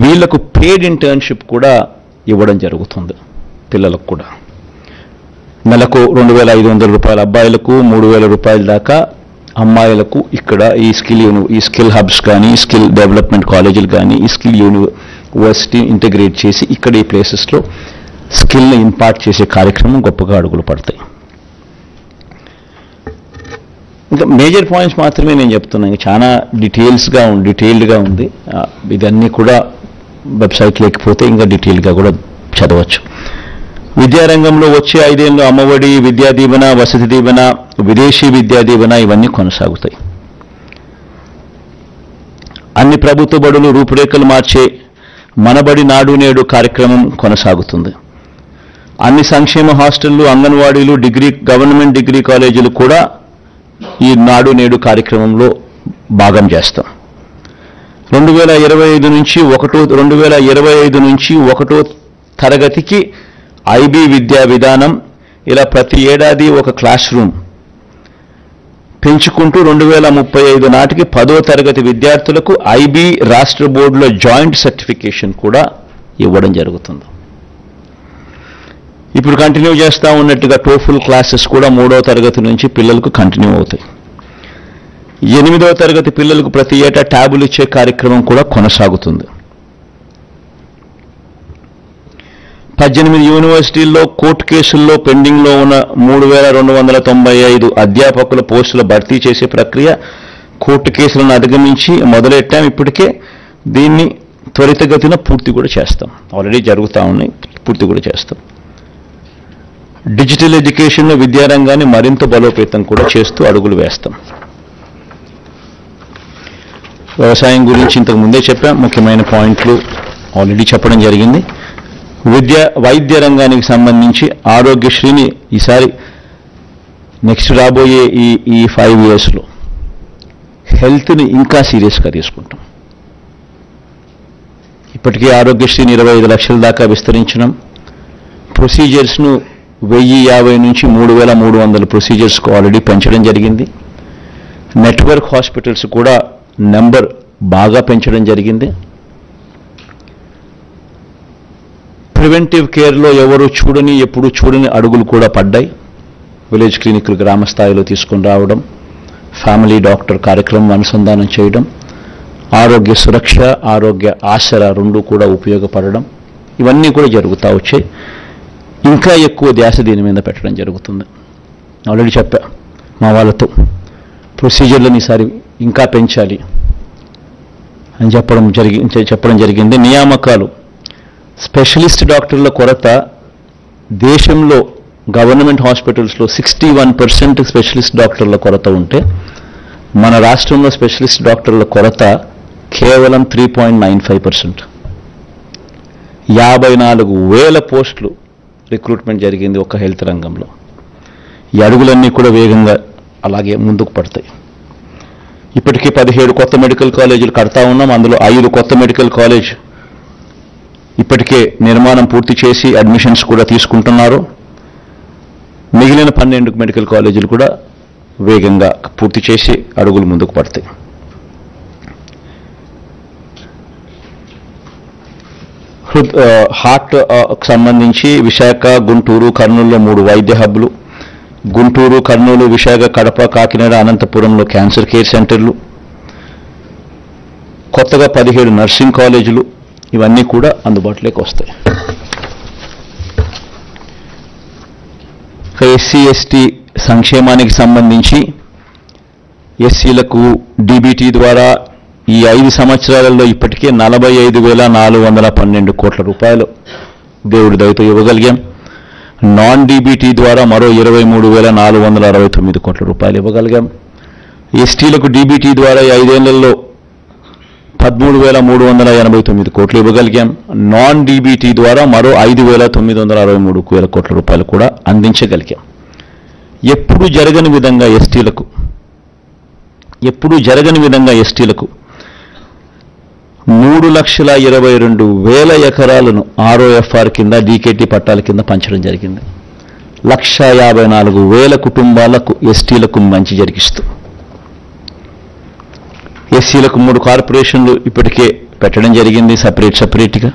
వీళ్లకు పెయిడ్ ఇంటర్న్షిప్ కూడా ఇవ్వడం జరుగుతుంది. పిల్లలకు కూడా నెలకు 2,500 రూపాయల అబ్బాయిలకు, 3,000 రూపాయల దాకా అమ్మాయిలకు ఇక్కడ ఈ స్కిల్ హబ్స్ కానీ, స్కిల్ డెవలప్మెంట్ కాలేజీలు కానీ, ఈ స్కిల్ యూనివర్సిటీ ఇంటిగ్రేట్ చేసి ఇక్కడ ఈ ప్లేసెస్లో స్కిల్ని ఇంపార్ట్ చేసే కార్యక్రమం గొప్పగా అడుగులు పడతాయి. ఇంకా మేజర్ పాయింట్స్ మాత్రమే నేను చెప్తున్నాను. ఇంకా చాలా డీటెయిల్డ్గా ఉంది. ఇదన్నీ కూడా వెబ్సైట్ లేకపోతే ఇంకా డీటెయిల్గా కూడా చదవచ్చు. విద్యారంగంలో వచ్చే 5 ఏళ్ళు అమ్మఒడి, విద్యా దీవెన, వసతి దీవెన, విదేశీ విద్యా దీవెన ఇవన్నీ కొనసాగుతాయి. అన్ని ప్రభుత్వ బడులు రూపురేఖలు మార్చే మనబడి నాడు నేడు కార్యక్రమం కొనసాగుతుంది. అన్ని సంక్షేమ హాస్టళ్లు, అంగన్వాడీలు, గవర్నమెంట్ డిగ్రీ కాలేజీలు కూడా ఈ నాడు నేడు కార్యక్రమంలో భాగం చేస్తాం. 2025 నుంచి 1వ తరగతికి ఐబీ విద్యా విధానం, ఇలా ప్రతి ఏడాది ఒక క్లాస్ రూమ్ పెంచుకుంటూ 2035 నాటికి 10వ తరగతి విద్యార్థులకు ఐబీ రాష్ట్ర బోర్డులో జాయింట్ సర్టిఫికేషన్ కూడా ఇవ్వడం జరుగుతుంది. ఇప్పుడు కంటిన్యూ చేస్తూ ఉన్నట్టుగా టోఫుల్ క్లాసెస్ కూడా 3వ తరగతి నుంచి పిల్లలకు కంటిన్యూ అవుతాయి. 8వ తరగతి పిల్లలకు ప్రతి ఏటా ట్యాబులు ఇచ్చే కార్యక్రమం కూడా కొనసాగుతుంది. 18 యూనివర్సిటీల్లో కోర్టు కేసుల్లో పెండింగ్లో ఉన్న 3,295 అధ్యాపకుల పోస్టుల భర్తీ చేసే ప్రక్రియ కోర్టు కేసులను అధిగమించి మొదలెట్టాం. ఇప్పటికే దీన్ని త్వరితగతిన పూర్తి కూడా చేస్తాం. ఆల్రెడీ జరుగుతూ ఉన్నాయి, పూర్తి కూడా చేస్తాం. డిజిటల్ ఎడ్యుకేషన్లో విద్యారంగాన్ని మరింత బలోపేతం కూడా చేస్తూ అడుగులు వేస్తాం. వ్యవసాయం గురించి ఇంతకు ముందే చెప్పాం. ముఖ్యమైన పాయింట్లు ఆల్రెడీ చెప్పడం జరిగింది. వైద్య రంగానికి సంబంధించి ఆరోగ్యశ్రీని ఈసారి నెక్స్ట్ రాబోయే ఈ 5 yearsలో హెల్త్ని ఇంకా సీరియస్గా తీసుకుంటాం. ఇప్పటికీ ఆరోగ్యశ్రీని 25 లక్షల దాకా విస్తరించడం, ప్రొసీజర్స్ను 1,050 నుంచి 3,300 ప్రొసీజర్స్కు ఆల్రెడీ పెంచడం జరిగింది. నెట్వర్క్ హాస్పిటల్స్ కూడా నెంబర్ బాగా పెంచడం జరిగింది. ప్రివెంటివ్ కేర్లో ఎప్పుడు చూడని అడుగులు కూడా పడ్డాయి. విలేజ్ క్లినిక్లు గ్రామ స్థాయిలో తీసుకొని రావడం, ఫ్యామిలీ డాక్టర్ కార్యక్రమం అనుసంధానం చేయడం, ఆరోగ్య సురక్ష, ఆరోగ్య ఆసరా 2 కూడా ఉపయోగపడడం, ఇవన్నీ కూడా జరుగుతూ వచ్చాయి. ఇంకా ఎక్కువ ధ్యాస దీని మీద పెట్టడం జరుగుతుంది. ఆల్రెడీ చెప్పా మా వాళ్ళతో ప్రొసీజర్లను ఈసారి ఇంకా పెంచాలి అని చెప్పడం జరిగింది. నియామకాలు, స్పెషలిస్ట్ డాక్టర్ల కొరత దేశంలో గవర్నమెంట్ హాస్పిటల్స్లో 61% స్పెషలిస్ట్ డాక్టర్ల కొరత ఉంటే మన రాష్ట్రంలో స్పెషలిస్ట్ డాక్టర్ల కొరత కేవలం 3.95%. 54,000 పోస్టులు రిక్రూట్మెంట్ జరిగింది ఒక హెల్త్ రంగంలో. ఈ అడుగులన్నీ కూడా వేగంగా అలాగే ముందుకు పడతాయి. ఇప్పటికే 17 కొత్త మెడికల్ కాలేజీలు కడతా ఉన్నాం. అందులో 5 కొత్త మెడికల్ కాలేజ్ ఇప్పటికే నిర్మాణం పూర్తి చేసి అడ్మిషన్స్ కూడా తీసుకుంటున్నారు. మిగిలిన 12 మెడికల్ కాలేజీలు కూడా వేగంగా పూర్తి చేసి అడుగులు ముందుకు పడతాయి. హార్ట్ సంబంధించి విశాఖ, గుంటూరు, కర్నూలులో 3 వైద్య హబ్లు, గుంటూరు, కర్నూలు, విశాఖ, కడప, కాకినాడ, అనంతపురంలో క్యాన్సర్ కేర్ సెంటర్లు, కొత్తగా 17 నర్సింగ్ కాలేజీలు, ఇవన్నీ కూడా అందుబాటులోకి వస్తాయి. ఎస్సీ ఎస్టీ సంక్షేమానికి సంబంధించి ఎస్సీలకు డీబీటీ ద్వారా ఈ 5 సంవత్సరాలలో ఇప్పటికే 45,412 కోట్ల రూపాయలు దేవుడి దయతో ఇవ్వగలిగాం. నాన్ డీబీటీ ద్వారా మరో 23,469 కోట్ల రూపాయలు ఇవ్వగలిగాం. ఎస్టీలకు డీబీటీ ద్వారా 5 ఏళ్లలో 13,389 కోట్లు ఇవ్వగలిగాం. నాన్ డీబీటీ ద్వారా మరో 5,963 కోట్ల రూపాయలు కూడా అందించగలిగాం. ఎప్పుడూ జరగని విధంగా ఎస్టీలకు 3,22,000 ఎకరాలను ROFR కింద డీకేటీ పట్టాల కింద పంచడం జరిగింది. 1,54,000 కుటుంబాలకు ఎస్టీలకు మంచి జరిగిస్తూ ఎస్సీలకు 3 కార్పొరేషన్లు ఇప్పటికే పెట్టడం జరిగింది. సపరేట్గా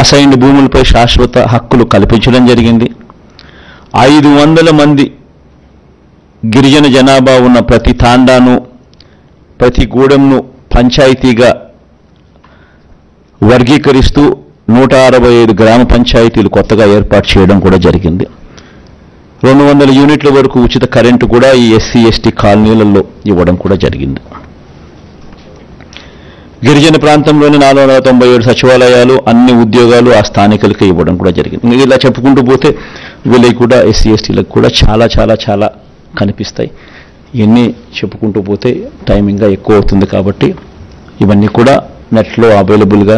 అసైన్డ్ భూములపై శాశ్వత హక్కులు కల్పించడం జరిగింది. 500 మంది గిరిజన జనాభా ఉన్న ప్రతి తాండాను, ప్రతి గూడెంను పంచాయతీగా వర్గీకరిస్తూ 165 గ్రామ పంచాయతీలు కొత్తగా ఏర్పాటు చేయడం కూడా జరిగింది. 200 యూనిట్ల వరకు ఉచిత కరెంటు కూడా ఈ ఎస్సీ ఎస్టీ కాలనీలలో ఇవ్వడం కూడా జరిగింది. గిరిజన ప్రాంతంలోని 497 సచివాలయాలు, అన్ని ఉద్యోగాలు ఆ స్థానికులకి ఇవ్వడం కూడా జరిగింది. ఇలా చెప్పుకుంటూ పోతే వీళ్ళకి కూడా ఎస్సీ ఎస్టీలకు కూడా చాలా చాలా చాలా కనిపిస్తాయి. ఇవన్నీ చెప్పుకుంటూ పోతే టైం ఇంకా ఎక్కువ అవుతుంది. కాబట్టి ఇవన్నీ కూడా నెట్లో అవైలబుల్గా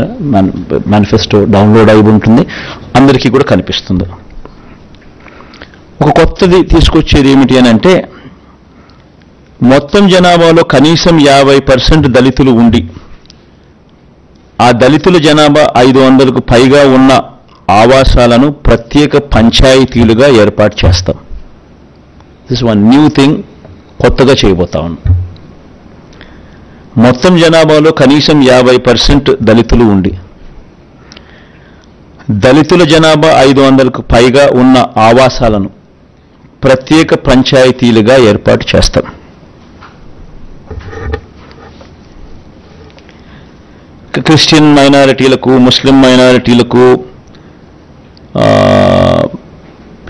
మేనిఫెస్టో డౌన్లోడ్ అయి ఉంటుంది, అందరికీ కూడా కనిపిస్తుంది. ఒక కొత్తది తీసుకొచ్చేది ఏమిటి అని అంటే, మొత్తం జనాభాలో కనీసం 50% దళితులు ఉండి ఆ దళితుల జనాభా 500కు పైగా ఉన్న ఆవాసాలను ప్రత్యేక పంచాయతీలుగా ఏర్పాటు చేస్తాం. దిస్ వన్ న్యూ థింగ్, కొత్తగా చేయబోతా ఉన్నాం. మొత్తం జనాభాలో కనీసం 50% దళితులు ఉండి దళితుల జనాభా 500కు పైగా ఉన్న ఆవాసాలను ప్రత్యేక పంచాయతీలుగా ఏర్పాటు చేస్తాం. క్రిస్టియన్ మైనారిటీలకు, ముస్లిం మైనారిటీలకు,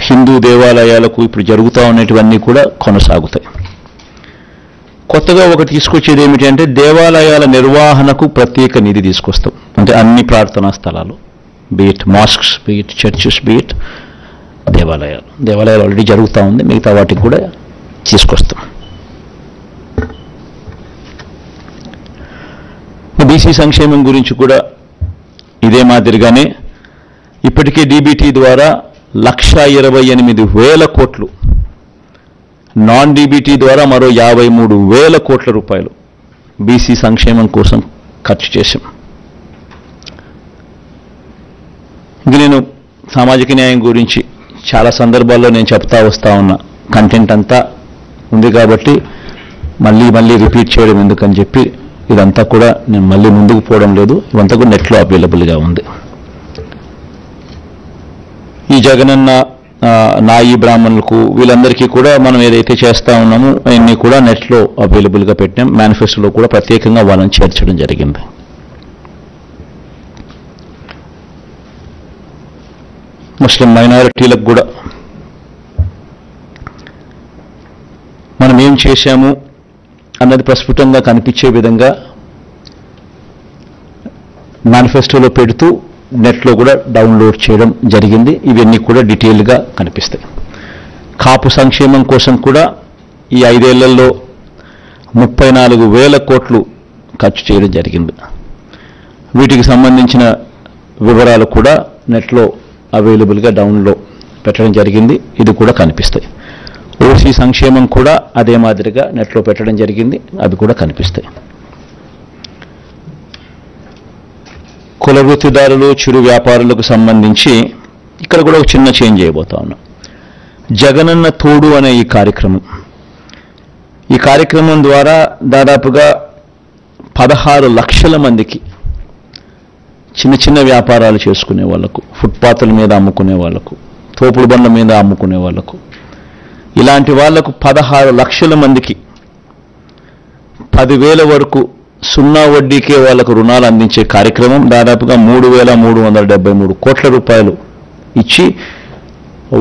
హిందూ దేవాలయాలకు ఇప్పుడు జరుగుతూ ఉన్నటువన్నీ కూడా కొనసాగుతాయి. కొత్తగా ఒకటి తీసుకొచ్చేది ఏమిటి అంటే, దేవాలయాల నిర్వహణకు ప్రత్యేక నిధి తీసుకొస్తాం. అంటే అన్ని ప్రార్థనా స్థలాలు, beat masks, beat churches, beat దేవాలయాలు ఆల్రెడీ జరుగుతూ ఉంది, మిగతా వాటికి కూడా తీసుకొస్తాం. బీసీ సంక్షేమం గురించి కూడా ఇదే మాదిరిగానే ఇప్పటికే డీబీటీ ద్వారా 1,28,000 కోట్లు, నాన్ డీబీటీ ద్వారా మరో 53,000 కోట్ల రూపాయలు బీసీ సంక్షేమం కోసం ఖర్చు చేశాం. ఇది నేను సామాజిక న్యాయం గురించి చాలా సందర్భాల్లో నేను చెప్తా వస్తా ఉన్నా. కంటెంట్ అంతా ఉంది కాబట్టి మళ్ళీ రిపీట్ చేయడం ఎందుకని చెప్పి ఇదంతా కూడా నేను మళ్ళీ ముందుకు పోవడం లేదు. ఇవంతా కూడా నెట్లో అవైలబుల్గా ఉంది. ఈ జగనన్న, నాయి బ్రాహ్మణులకు, వీళ్ళందరికీ కూడా మనం ఏదైతే చేస్తా ఉన్నామో అవన్నీ కూడా నెట్లో అవైలబుల్గా పెట్టాం. మేనిఫెస్టోలో కూడా ప్రత్యేకంగా వాళ్ళని చేర్చడం జరిగింది. ముస్లిం మైనారిటీలకు కూడా మనం ఏం చేశాము, అన్నది ప్రస్ఫుటంగా కనిపించే విధంగా మేనిఫెస్టోలో పెడుతూ నెట్లో కూడా డౌన్లోడ్ చేయడం జరిగింది. ఇవన్నీ కూడా డీటెయిల్గా కనిపిస్తాయి. కాపు సంక్షేమం కోసం కూడా ఈ 5 ఏళ్లలో 34,000 కోట్లు ఖర్చు చేయడం జరిగింది. వీటికి సంబంధించిన వివరాలు కూడా నెట్లో అవైలబుల్గా డౌన్లో పెట్టడం జరిగింది. ఇది కూడా కనిపిస్తాయి. ఓసీ సంక్షేమం కూడా అదే మాదిరిగా నెట్లో పెట్టడం జరిగింది. అవి కూడా కనిపిస్తాయి. కుల వృత్తిదారులు, చిరు వ్యాపారులకు సంబంధించి ఇక్కడ కూడా ఒక చిన్న చేంజ్ చేయబోతా ఉన్నాం. జగనన్న తోడు అనే ఈ కార్యక్రమం ద్వారా దాదాపుగా 16 లక్షల మందికి చిన్న చిన్న వ్యాపారాలు చేసుకునే వాళ్లకు, ఫుట్పాత్ల మీద అమ్ముకునే వాళ్లకు, తోపుడు బండ్ల మీద అమ్ముకునే వాళ్లకు, ఇలాంటి వాళ్లకు 16 లక్షల మందికి 10,000 వరకు 0 వడ్డీకే వాళ్లకు రుణాలు అందించే కార్యక్రమం దాదాపుగా 3,373 కోట్ల రూపాయలు ఇచ్చి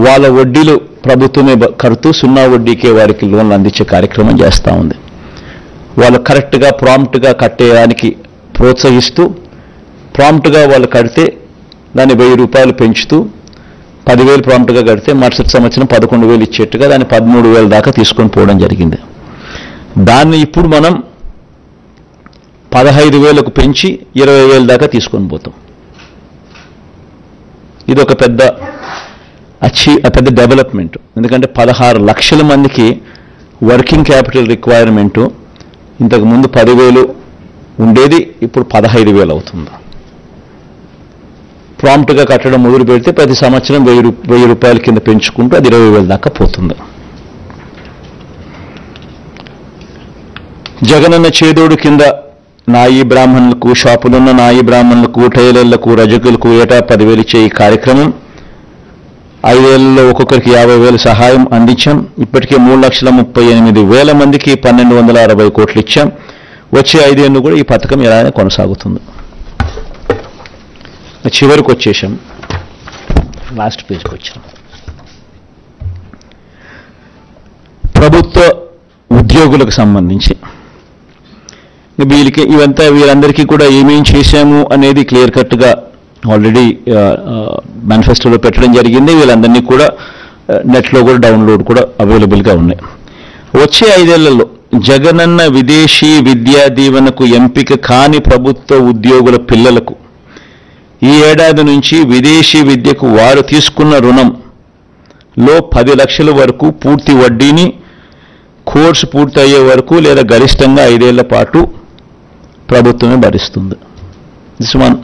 వాళ్ళ వడ్డీలు ప్రభుత్వమే కడుతూ 0 వడ్డీకే వారికి లోన్లు అందించే కార్యక్రమం చేస్తూ ఉంది. వాళ్ళు కరెక్ట్గా ప్రాంప్ట్గా కట్టేయడానికి ప్రోత్సహిస్తూ, ప్రాంప్ట్గా వాళ్ళు కడితే దాన్ని 1,000 రూపాయలు పెంచుతూ 10,000 ప్రాంప్ట్గా కడితే మరుసటి సంవత్సరం 11,000 ఇచ్చేట్టుగా దాన్ని 13,000 దాకా తీసుకొని పోవడం జరిగింది. దాన్ని ఇప్పుడు మనం 15,000కు పెంచి 20,000 దాకా తీసుకొని పోతాం. ఇది ఒక పెద్ద డెవలప్మెంట్. ఎందుకంటే 16 లక్షల మందికి వర్కింగ్ క్యాపిటల్ రిక్వైర్మెంటు ఇంతకుముందు 10,000 ఉండేది, ఇప్పుడు 15,000 అవుతుంది. ప్రాంప్ట్గా కట్టడం మొదలు పెడితే ప్రతి సంవత్సరం 1,000 రూపాయల కింద పెంచుకుంటూ అది 20,000 దాకా పోతుంది. జగనన్న చేదోడు కింద నాయి బ్రాహ్మణులకు, షాపులున్న నాయి బ్రాహ్మణులకు, టైలర్లకు, రజకులకు ఏటా 10,000 ఇచ్చే ఈ కార్యక్రమం 5 ఏళ్లలో ఒక్కొక్కరికి 50,000 సహాయం అందించాం. ఇప్పటికే 3,38,000 మందికి 1,260 కోట్లు ఇచ్చాం. వచ్చే 5 ఏళ్ళు కూడా ఈ పథకం ఎలానే కొనసాగుతుంది. చివరికి వచ్చేసాం, లాస్ట్ పేజ్కి వచ్చాం. ప్రభుత్వ ఉద్యోగులకు సంబంధించి వీరందరికీ కూడా ఏమేం చేశాము అనేది క్లియర్ కట్గా ఆల్రెడీ మేనిఫెస్టోలో పెట్టడం జరిగింది. వీళ్ళందరినీ కూడా నెట్లో కూడా డౌన్లోడ్ కూడా అవైలబుల్గా ఉన్నాయి. వచ్చే 5 ఏళ్లలో జగనన్న విదేశీ విద్యా దీవెనకు ఎంపిక కాని ప్రభుత్వ ఉద్యోగుల పిల్లలకు ఈ ఏడాది నుంచి విదేశీ విద్యకు వారు తీసుకున్న రుణంలో 10 లక్షల వరకు పూర్తి వడ్డీని కోర్సు పూర్తయ్యే వరకు లేదా గరిష్టంగా 5 ఏళ్ల పాటు ప్రభుత్వమే భరిస్తుంది. This one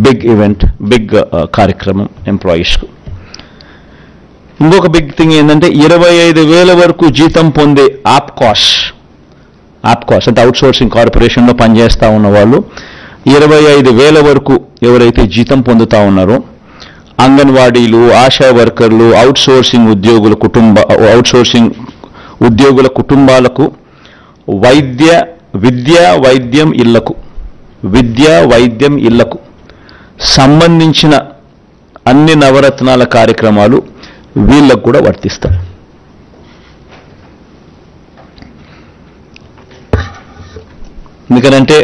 big event, big కార్యక్రమం ఎంప్లాయీస్కు. ఇంకొక బిగ్ థింగ్ ఏంటంటే 25,000 వరకు జీతం పొందే ఆప్కాస్ అంటే అవుట్ సోర్సింగ్ కార్పొరేషన్లో పనిచేస్తూ ఉన్న వాళ్ళు 25,000 వరకు ఎవరైతే జీతం పొందుతూ ఉన్నారో అంగన్వాడీలు, ఆశా వర్కర్లు, అవుట్ సోర్సింగ్ ఉద్యోగుల కుటుంబాలకు విద్యా వైద్యం ఇళ్లకు సంబంధించిన అన్ని నవరత్నాల కార్యక్రమాలు వీళ్ళకు కూడా వర్తిస్తాయి. ఎందుకనంటే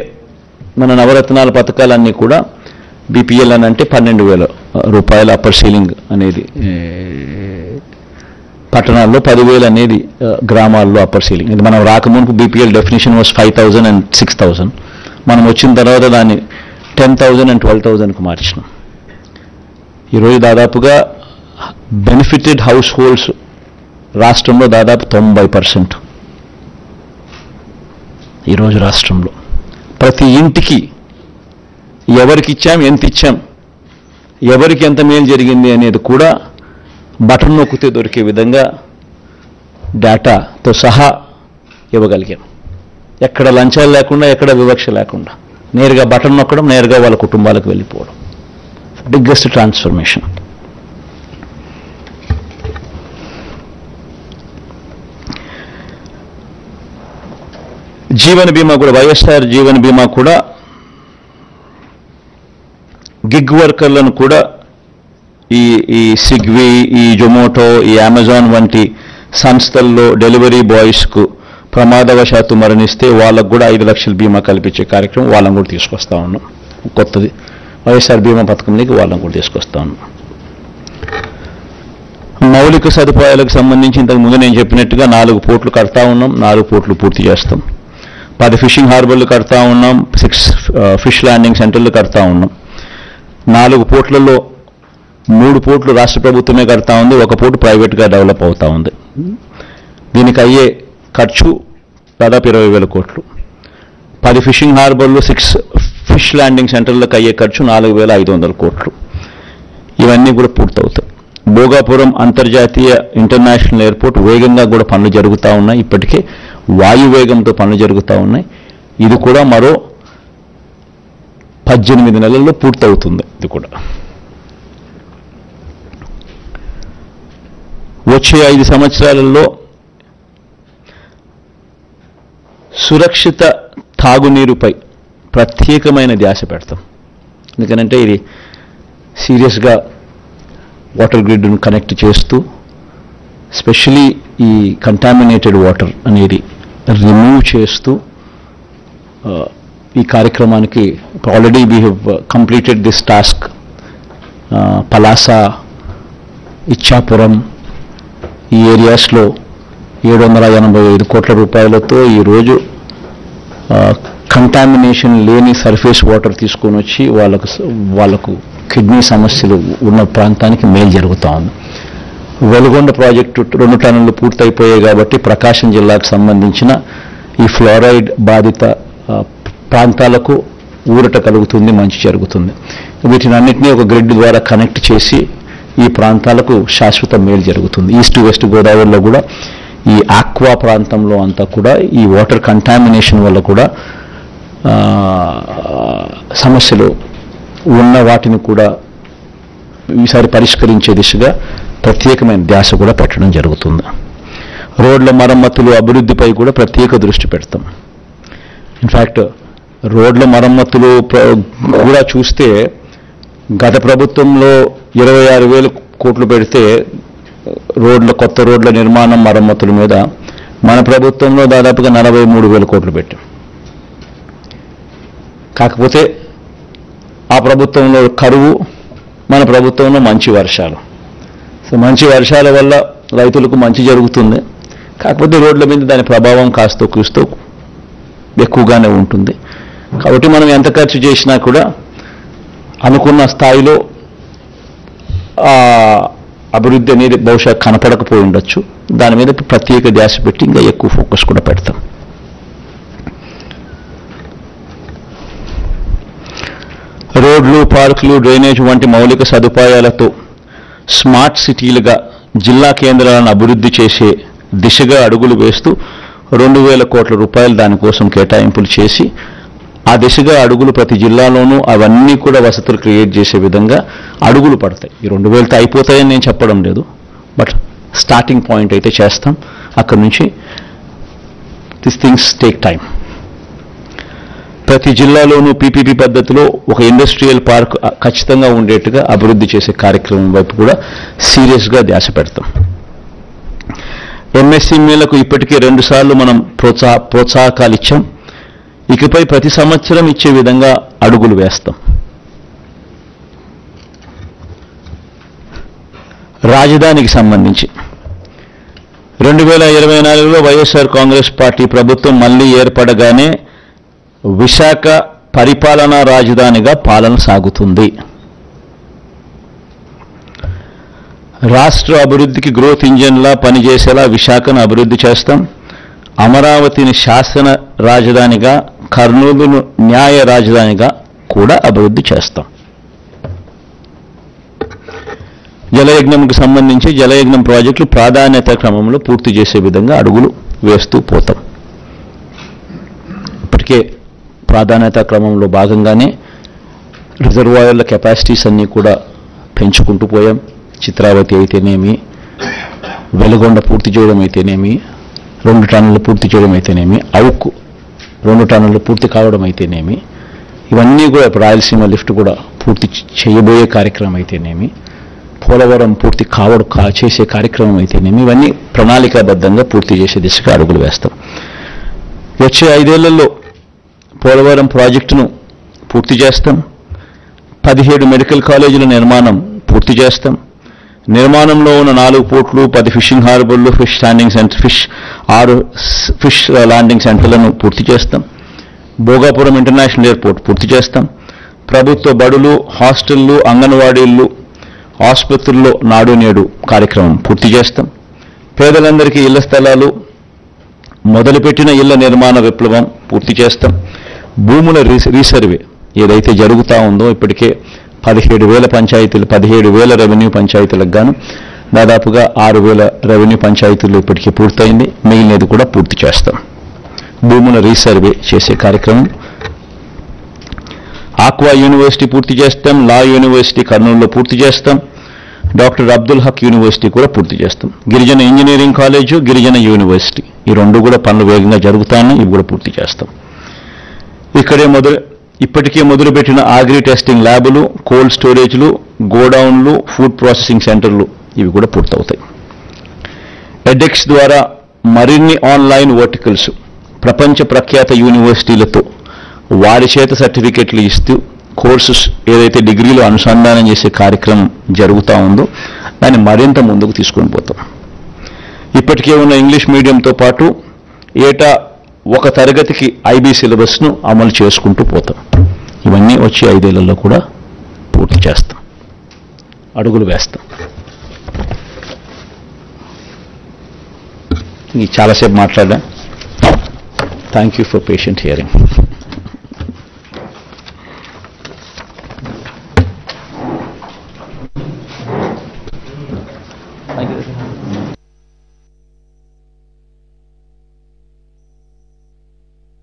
మన నవరత్నాల పథకాలన్నీ కూడా బీపీఎల్ అని అంటే 12,000 రూపాయల అప్పర్ సీలింగ్ అనేది పట్టణాల్లో, 10,000 అనేది గ్రామాల్లో అప్పర్ సీలింగ్. ఇది మనం రాకముందు బీపీఎల్ డెఫినేషన్ వాజ్ 5,000 and 6,000. మనం వచ్చిన తర్వాత దాన్ని 10,000 and 12,000కు మార్చినాం. ఈరోజు దాదాపుగా బెనిఫిటెడ్ హౌస్ హోల్డ్స్ రాష్ట్రంలో దాదాపు 90%. ఈరోజు రాష్ట్రంలో ప్రతి ఇంటికి ఎవరికి ఇచ్చాం, ఎంత ఇచ్చాం, ఎవరికి ఎంత మేలు జరిగింది అనేది కూడా బటన్ నొక్కితే దొరికే విధంగా డేటాతో సహా ఇవ్వగలిగాం. ఎక్కడ లంచాలు లేకుండా, ఎక్కడ వివక్ష లేకుండా నేరుగా బటన్ నొక్కడం, నేరుగా వాళ్ళ కుటుంబాలకు వెళ్ళిపోవడం. Biggest transformation. జీవన బీమా కూడా, వైఎస్ఆర్ జీవన బీమా కూడా గిగ్ వర్కర్లను కూడా ఈ స్విగ్గీ, ఈ జొమాటో, ఈ అమెజాన్ వంటి సంస్థల్లో డెలివరీ బాయ్స్కు ప్రమాదవశాత్తు మరణిస్తే వాళ్ళకు కూడా 5 లక్షల బీమా కల్పించే కార్యక్రమం వాళ్ళని కూడా తీసుకొస్తా ఉన్నాం. కొత్తది వైఎస్ఆర్ బీమా పథకంలోకి వాళ్ళని కూడా తీసుకొస్తా ఉన్నాం. మౌలిక సదుపాయాలకు సంబంధించి ఇంతకు ముందు నేను చెప్పినట్టుగా 4 పోర్ట్లు కడతా ఉన్నాం. 4 పోర్ట్లు పూర్తి చేస్తాం. 10 ఫిషింగ్ హార్బర్లు కడతా ఉన్నాం. 6 ఫిష్ ల్యాండింగ్ సెంటర్లు కడతా ఉన్నాం. 4 పోర్ట్లలో 3 పోర్ట్లు రాష్ట్ర ప్రభుత్వమే కడతా ఉంది. 1 పోర్టు ప్రైవేట్గా డెవలప్ అవుతా ఉంది. దీనికి అయ్యే ఖర్చు దాదాపు 20,000 కోట్లు. 10 ఫిషింగ్ హార్బర్లు 6 ఫిష్ ల్యాండింగ్ సెంటర్లకు అయ్యే ఖర్చు 4,500 కోట్లు. ఇవన్నీ కూడా పూర్తవుతాయి. భోగాపురం అంతర్జాతీయ ఇంటర్నేషనల్ ఎయిర్పోర్ట్ వేగంగా కూడా పనులు జరుగుతూ ఉన్నాయి. ఇప్పటికే వాయువేగంతో పనులు జరుగుతూ ఉన్నాయి. ఇది కూడా మరో 18 నెలల్లో పూర్తవుతుంది. ఇది కూడా వచ్చే 5 సంవత్సరాలలో సురక్షిత తాగునీరుపై ప్రత్యేకమైన ధ్యాస పెడతాం. ఎందుకనంటే ఇది సీరియస్గా వాటర్ గ్రిడ్ను కనెక్ట్ చేస్తూ స్పెషలీ ఈ కంటామినేటెడ్ వాటర్ అనేది రిమూవ్ చేస్తూ ఈ కార్యక్రమానికి already we have completed this task. Palasa, Ichchapuram ఈ ఏరియాస్లో 785 కోట్ల రూపాయలతో ఈరోజు కంటామినేషన్ లేని సర్ఫేస్ వాటర్ తీసుకొని వచ్చి వాళ్ళకు కిడ్నీ సమస్యలు ఉన్న ప్రాంతానికి మేలు జరుగుతూ ఉంది. వెలుగొండ ప్రాజెక్టు 2 టన్నులు పూర్తయిపోయాయి కాబట్టి ప్రకాశం జిల్లాకు సంబంధించిన ఈ ఫ్లోరైడ్ బాధిత ప్రాంతాలకు ఊరట కలుగుతుంది, మంచి జరుగుతుంది. వీటిని అన్నింటినీ ఒక గ్రిడ్ ద్వారా కనెక్ట్ చేసి ఈ ప్రాంతాలకు శాశ్వత మేలు జరుగుతుంది. ఈస్ట్ వెస్ట్ గోదావరిలో కూడా ఈ ఆక్వా ప్రాంతంలో అంతా కూడా ఈ వాటర్ కంటామినేషన్ వల్ల కూడా సమస్యలు ఉన్న వాటిని కూడా ఈసారి పరిష్కరించే దిశగా ప్రత్యేకమైన ధ్యాస కూడా పెట్టడం జరుగుతుంది. రోడ్ల మరమ్మతులు అభివృద్ధిపై కూడా ప్రత్యేక దృష్టి పెడతాం. ఇన్ఫ్యాక్ట్ రోడ్ల మరమ్మతులు కూడా చూస్తే గత ప్రభుత్వంలో 26,000 కోట్లు పెడితే కొత్త రోడ్ల నిర్మాణం మరమ్మతుల మీద మన ప్రభుత్వంలో దాదాపుగా 43,000 కోట్లు పెట్టాం. కాకపోతే ఆ ప్రభుత్వంలో కరువు, మన ప్రభుత్వంలో మంచి వర్షాలు. సో మంచి వర్షాల వల్ల రైతులకు మంచి జరుగుతుంది. కాకపోతే రోడ్ల మీద దాని ప్రభావం కాస్తో కూస్తూ ఎక్కువగానే ఉంటుంది. కాబట్టి మనం ఎంత ఖర్చు చేసినా కూడా అనుకున్న స్థాయిలో అభివృద్ధి అనేది బహుశా కనపడకపోయి ఉండొచ్చు. దాని మీద ప్రత్యేక ధ్యాస పెట్టి ఇంకా ఎక్కువ ఫోకస్ కూడా పెడతాం. రోడ్లు, పార్కులు, డ్రైనేజ్ వంటి మౌలిక సదుపాయాలతో స్మార్ట్ సిటీలుగా జిల్లా కేంద్రాలను అభివృద్ధి చేసే దిశగా అడుగులు వేస్తూ 2,000 కోట్ల రూపాయలు దానికోసం కేటాయింపులు చేసి ఆ దిశగా అడుగులు ప్రతి జిల్లాలోనూ అవన్నీ కూడా వసతులు క్రియేట్ చేసే విధంగా అడుగులు పడతాయి. ఈ 2,000తో అయిపోతాయని నేను చెప్పడం లేదు, బట్ స్టార్టింగ్ పాయింట్ అయితే చేస్తాం. అక్కడి నుంచి దిస్ థింగ్స్ టేక్ టైం. ప్రతి జిల్లాలోనూ పీపీపీ పద్ధతిలో ఒక ఇండస్ట్రియల్ పార్క్ ఖచ్చితంగా ఉండేట్టుగా అభివృద్ధి చేసే కార్యక్రమం వైపు కూడా సీరియస్గా ధ్యాస పెడతాం. ఎంఎస్ఎంఈలకు ఇప్పటికే 2 సార్లు మనం ప్రోత్సాహకాలు ఇచ్చాం. ఇకపై ప్రతి సంవత్సరం ఇచ్చే విధంగా అడుగులు వేస్తాం. రాజధానికి సంబంధించి 2024లో వైఎస్ఆర్ కాంగ్రెస్ పార్టీ ప్రభుత్వం మళ్లీ ఏర్పడగానే విశాఖ పరిపాలనా రాజధానిగా పాలన సాగుతుంది. రాష్ట్ర అభివృద్ధికి గ్రోత్ ఇంజన్లా పనిచేసేలా విశాఖను అభివృద్ధి చేస్తాం. అమరావతిని శాసన రాజధానిగా, కర్నూలును న్యాయ రాజధానిగా కూడా అభివృద్ధి చేస్తాం. జలయజ్ఞంకు సంబంధించి జలయజ్ఞం ప్రాజెక్టులు ప్రాధాన్యత క్రమంలో పూర్తి చేసే విధంగా అడుగులు వేస్తూ పోతాం. ఇప్పటికే ప్రాధాన్యత క్రమంలో భాగంగానే రిజర్వాయర్ల కెపాసిటీస్ అన్నీ కూడా పెంచుకుంటూ పోయాం. చిత్రావతి అయితేనేమి, వెలుగొండ పూర్తి చేయడం అయితేనేమి, 2 టన్నులు పూర్తి చేయడం అయితేనేమి, అవుకు 2 టన్నులు పూర్తి కావడం అయితేనేమి, ఇవన్నీ కూడా రాయలసీమ లిఫ్ట్ కూడా పూర్తి చేయబోయే కార్యక్రమం అయితేనేమి, పోలవరం పూర్తి చేసే కార్యక్రమం అయితేనేమి, ఇవన్నీ ప్రణాళికాబద్ధంగా పూర్తి చేసే దిశగా అడుగులు వేస్తాం. వచ్చే 5 ఏళ్లలో పోలవరం ప్రాజెక్టును పూర్తి చేస్తాం. 17 మెడికల్ కాలేజీల నిర్మాణం పూర్తి చేస్తాం. నిర్మాణంలో ఉన్న 4 పోర్ట్లు, 10 ఫిషింగ్ హార్బర్లు, ఫిష్ ల్యాండింగ్ సెంటర్లను పూర్తి చేస్తాం. భోగాపురం ఇంటర్నేషనల్ ఎయిర్పోర్ట్ పూర్తి చేస్తాం. ప్రభుత్వ బడులు, హాస్టళ్లు, అంగన్వాడీలు, ఆసుపత్రుల్లో నాడు నేడు కార్యక్రమం పూర్తి చేస్తాం. పేదలందరికీ ఇళ్ల స్థలాలు, మొదలుపెట్టిన ఇళ్ల నిర్మాణ విప్లవం పూర్తి చేస్తాం. భూముల రీసర్వే ఏదైతే జరుగుతూ ఉందో ఇప్పటికే 17,000 పంచాయతీలు, 17,000 రెవెన్యూ పంచాయతీలకు గాను దాదాపుగా 6,000 రెవెన్యూ పంచాయతీలు ఇప్పటికే పూర్తయింది. మిగిలినది కూడా పూర్తి చేస్తాం. భూముల రీసర్వే చేసే కార్యక్రమం. ఆక్వా యూనివర్సిటీ పూర్తి చేస్తాం. లా యూనివర్సిటీ కర్నూలులో పూర్తి చేస్తాం. డాక్టర్ అబ్దుల్ హక్ యూనివర్సిటీ కూడా పూర్తి చేస్తాం. గిరిజన ఇంజనీరింగ్ కాలేజు, గిరిజన యూనివర్సిటీ ఈ 2 కూడా పనులు వేగంగా జరుగుతాయని ఇవి కూడా పూర్తి చేస్తాం. ఇప్పటికే మొదలుపెట్టిన అగ్రి టెస్టింగ్ ల్యాబులు, కోల్డ్ స్టోరేజ్లు, గోడౌన్లు, ఫుడ్ ప్రాసెసింగ్ సెంటర్లు ఇవి కూడా పూర్తవుతాయి. ఎడెక్స్ ద్వారా మరిన్ని ఆన్లైన్ వర్టికల్స్ ప్రపంచ ప్రఖ్యాత యూనివర్సిటీలతో వారి చేత సర్టిఫికెట్లు ఇస్తూ కోర్సెస్ ఏదైతే డిగ్రీలో అనుసంధానం చేసే కార్యక్రమం జరుగుతూ ఉందో దాన్ని మరింత ముందుకు తీసుకొని పోతాం. ఇప్పటికే ఉన్న ఇంగ్లీష్ మీడియంతో పాటు ఏటా ఒక తరగతికి IB సిలబస్ను అమలు చేసుకుంటూ పోతాం. ఇవన్నీ వచ్చే 5 ఏళ్లలో కూడా పూర్తి చేస్తాం, అడుగులు వేస్తాం. చాలాసేపు మాట్లాడా. Thank you for patient hearing.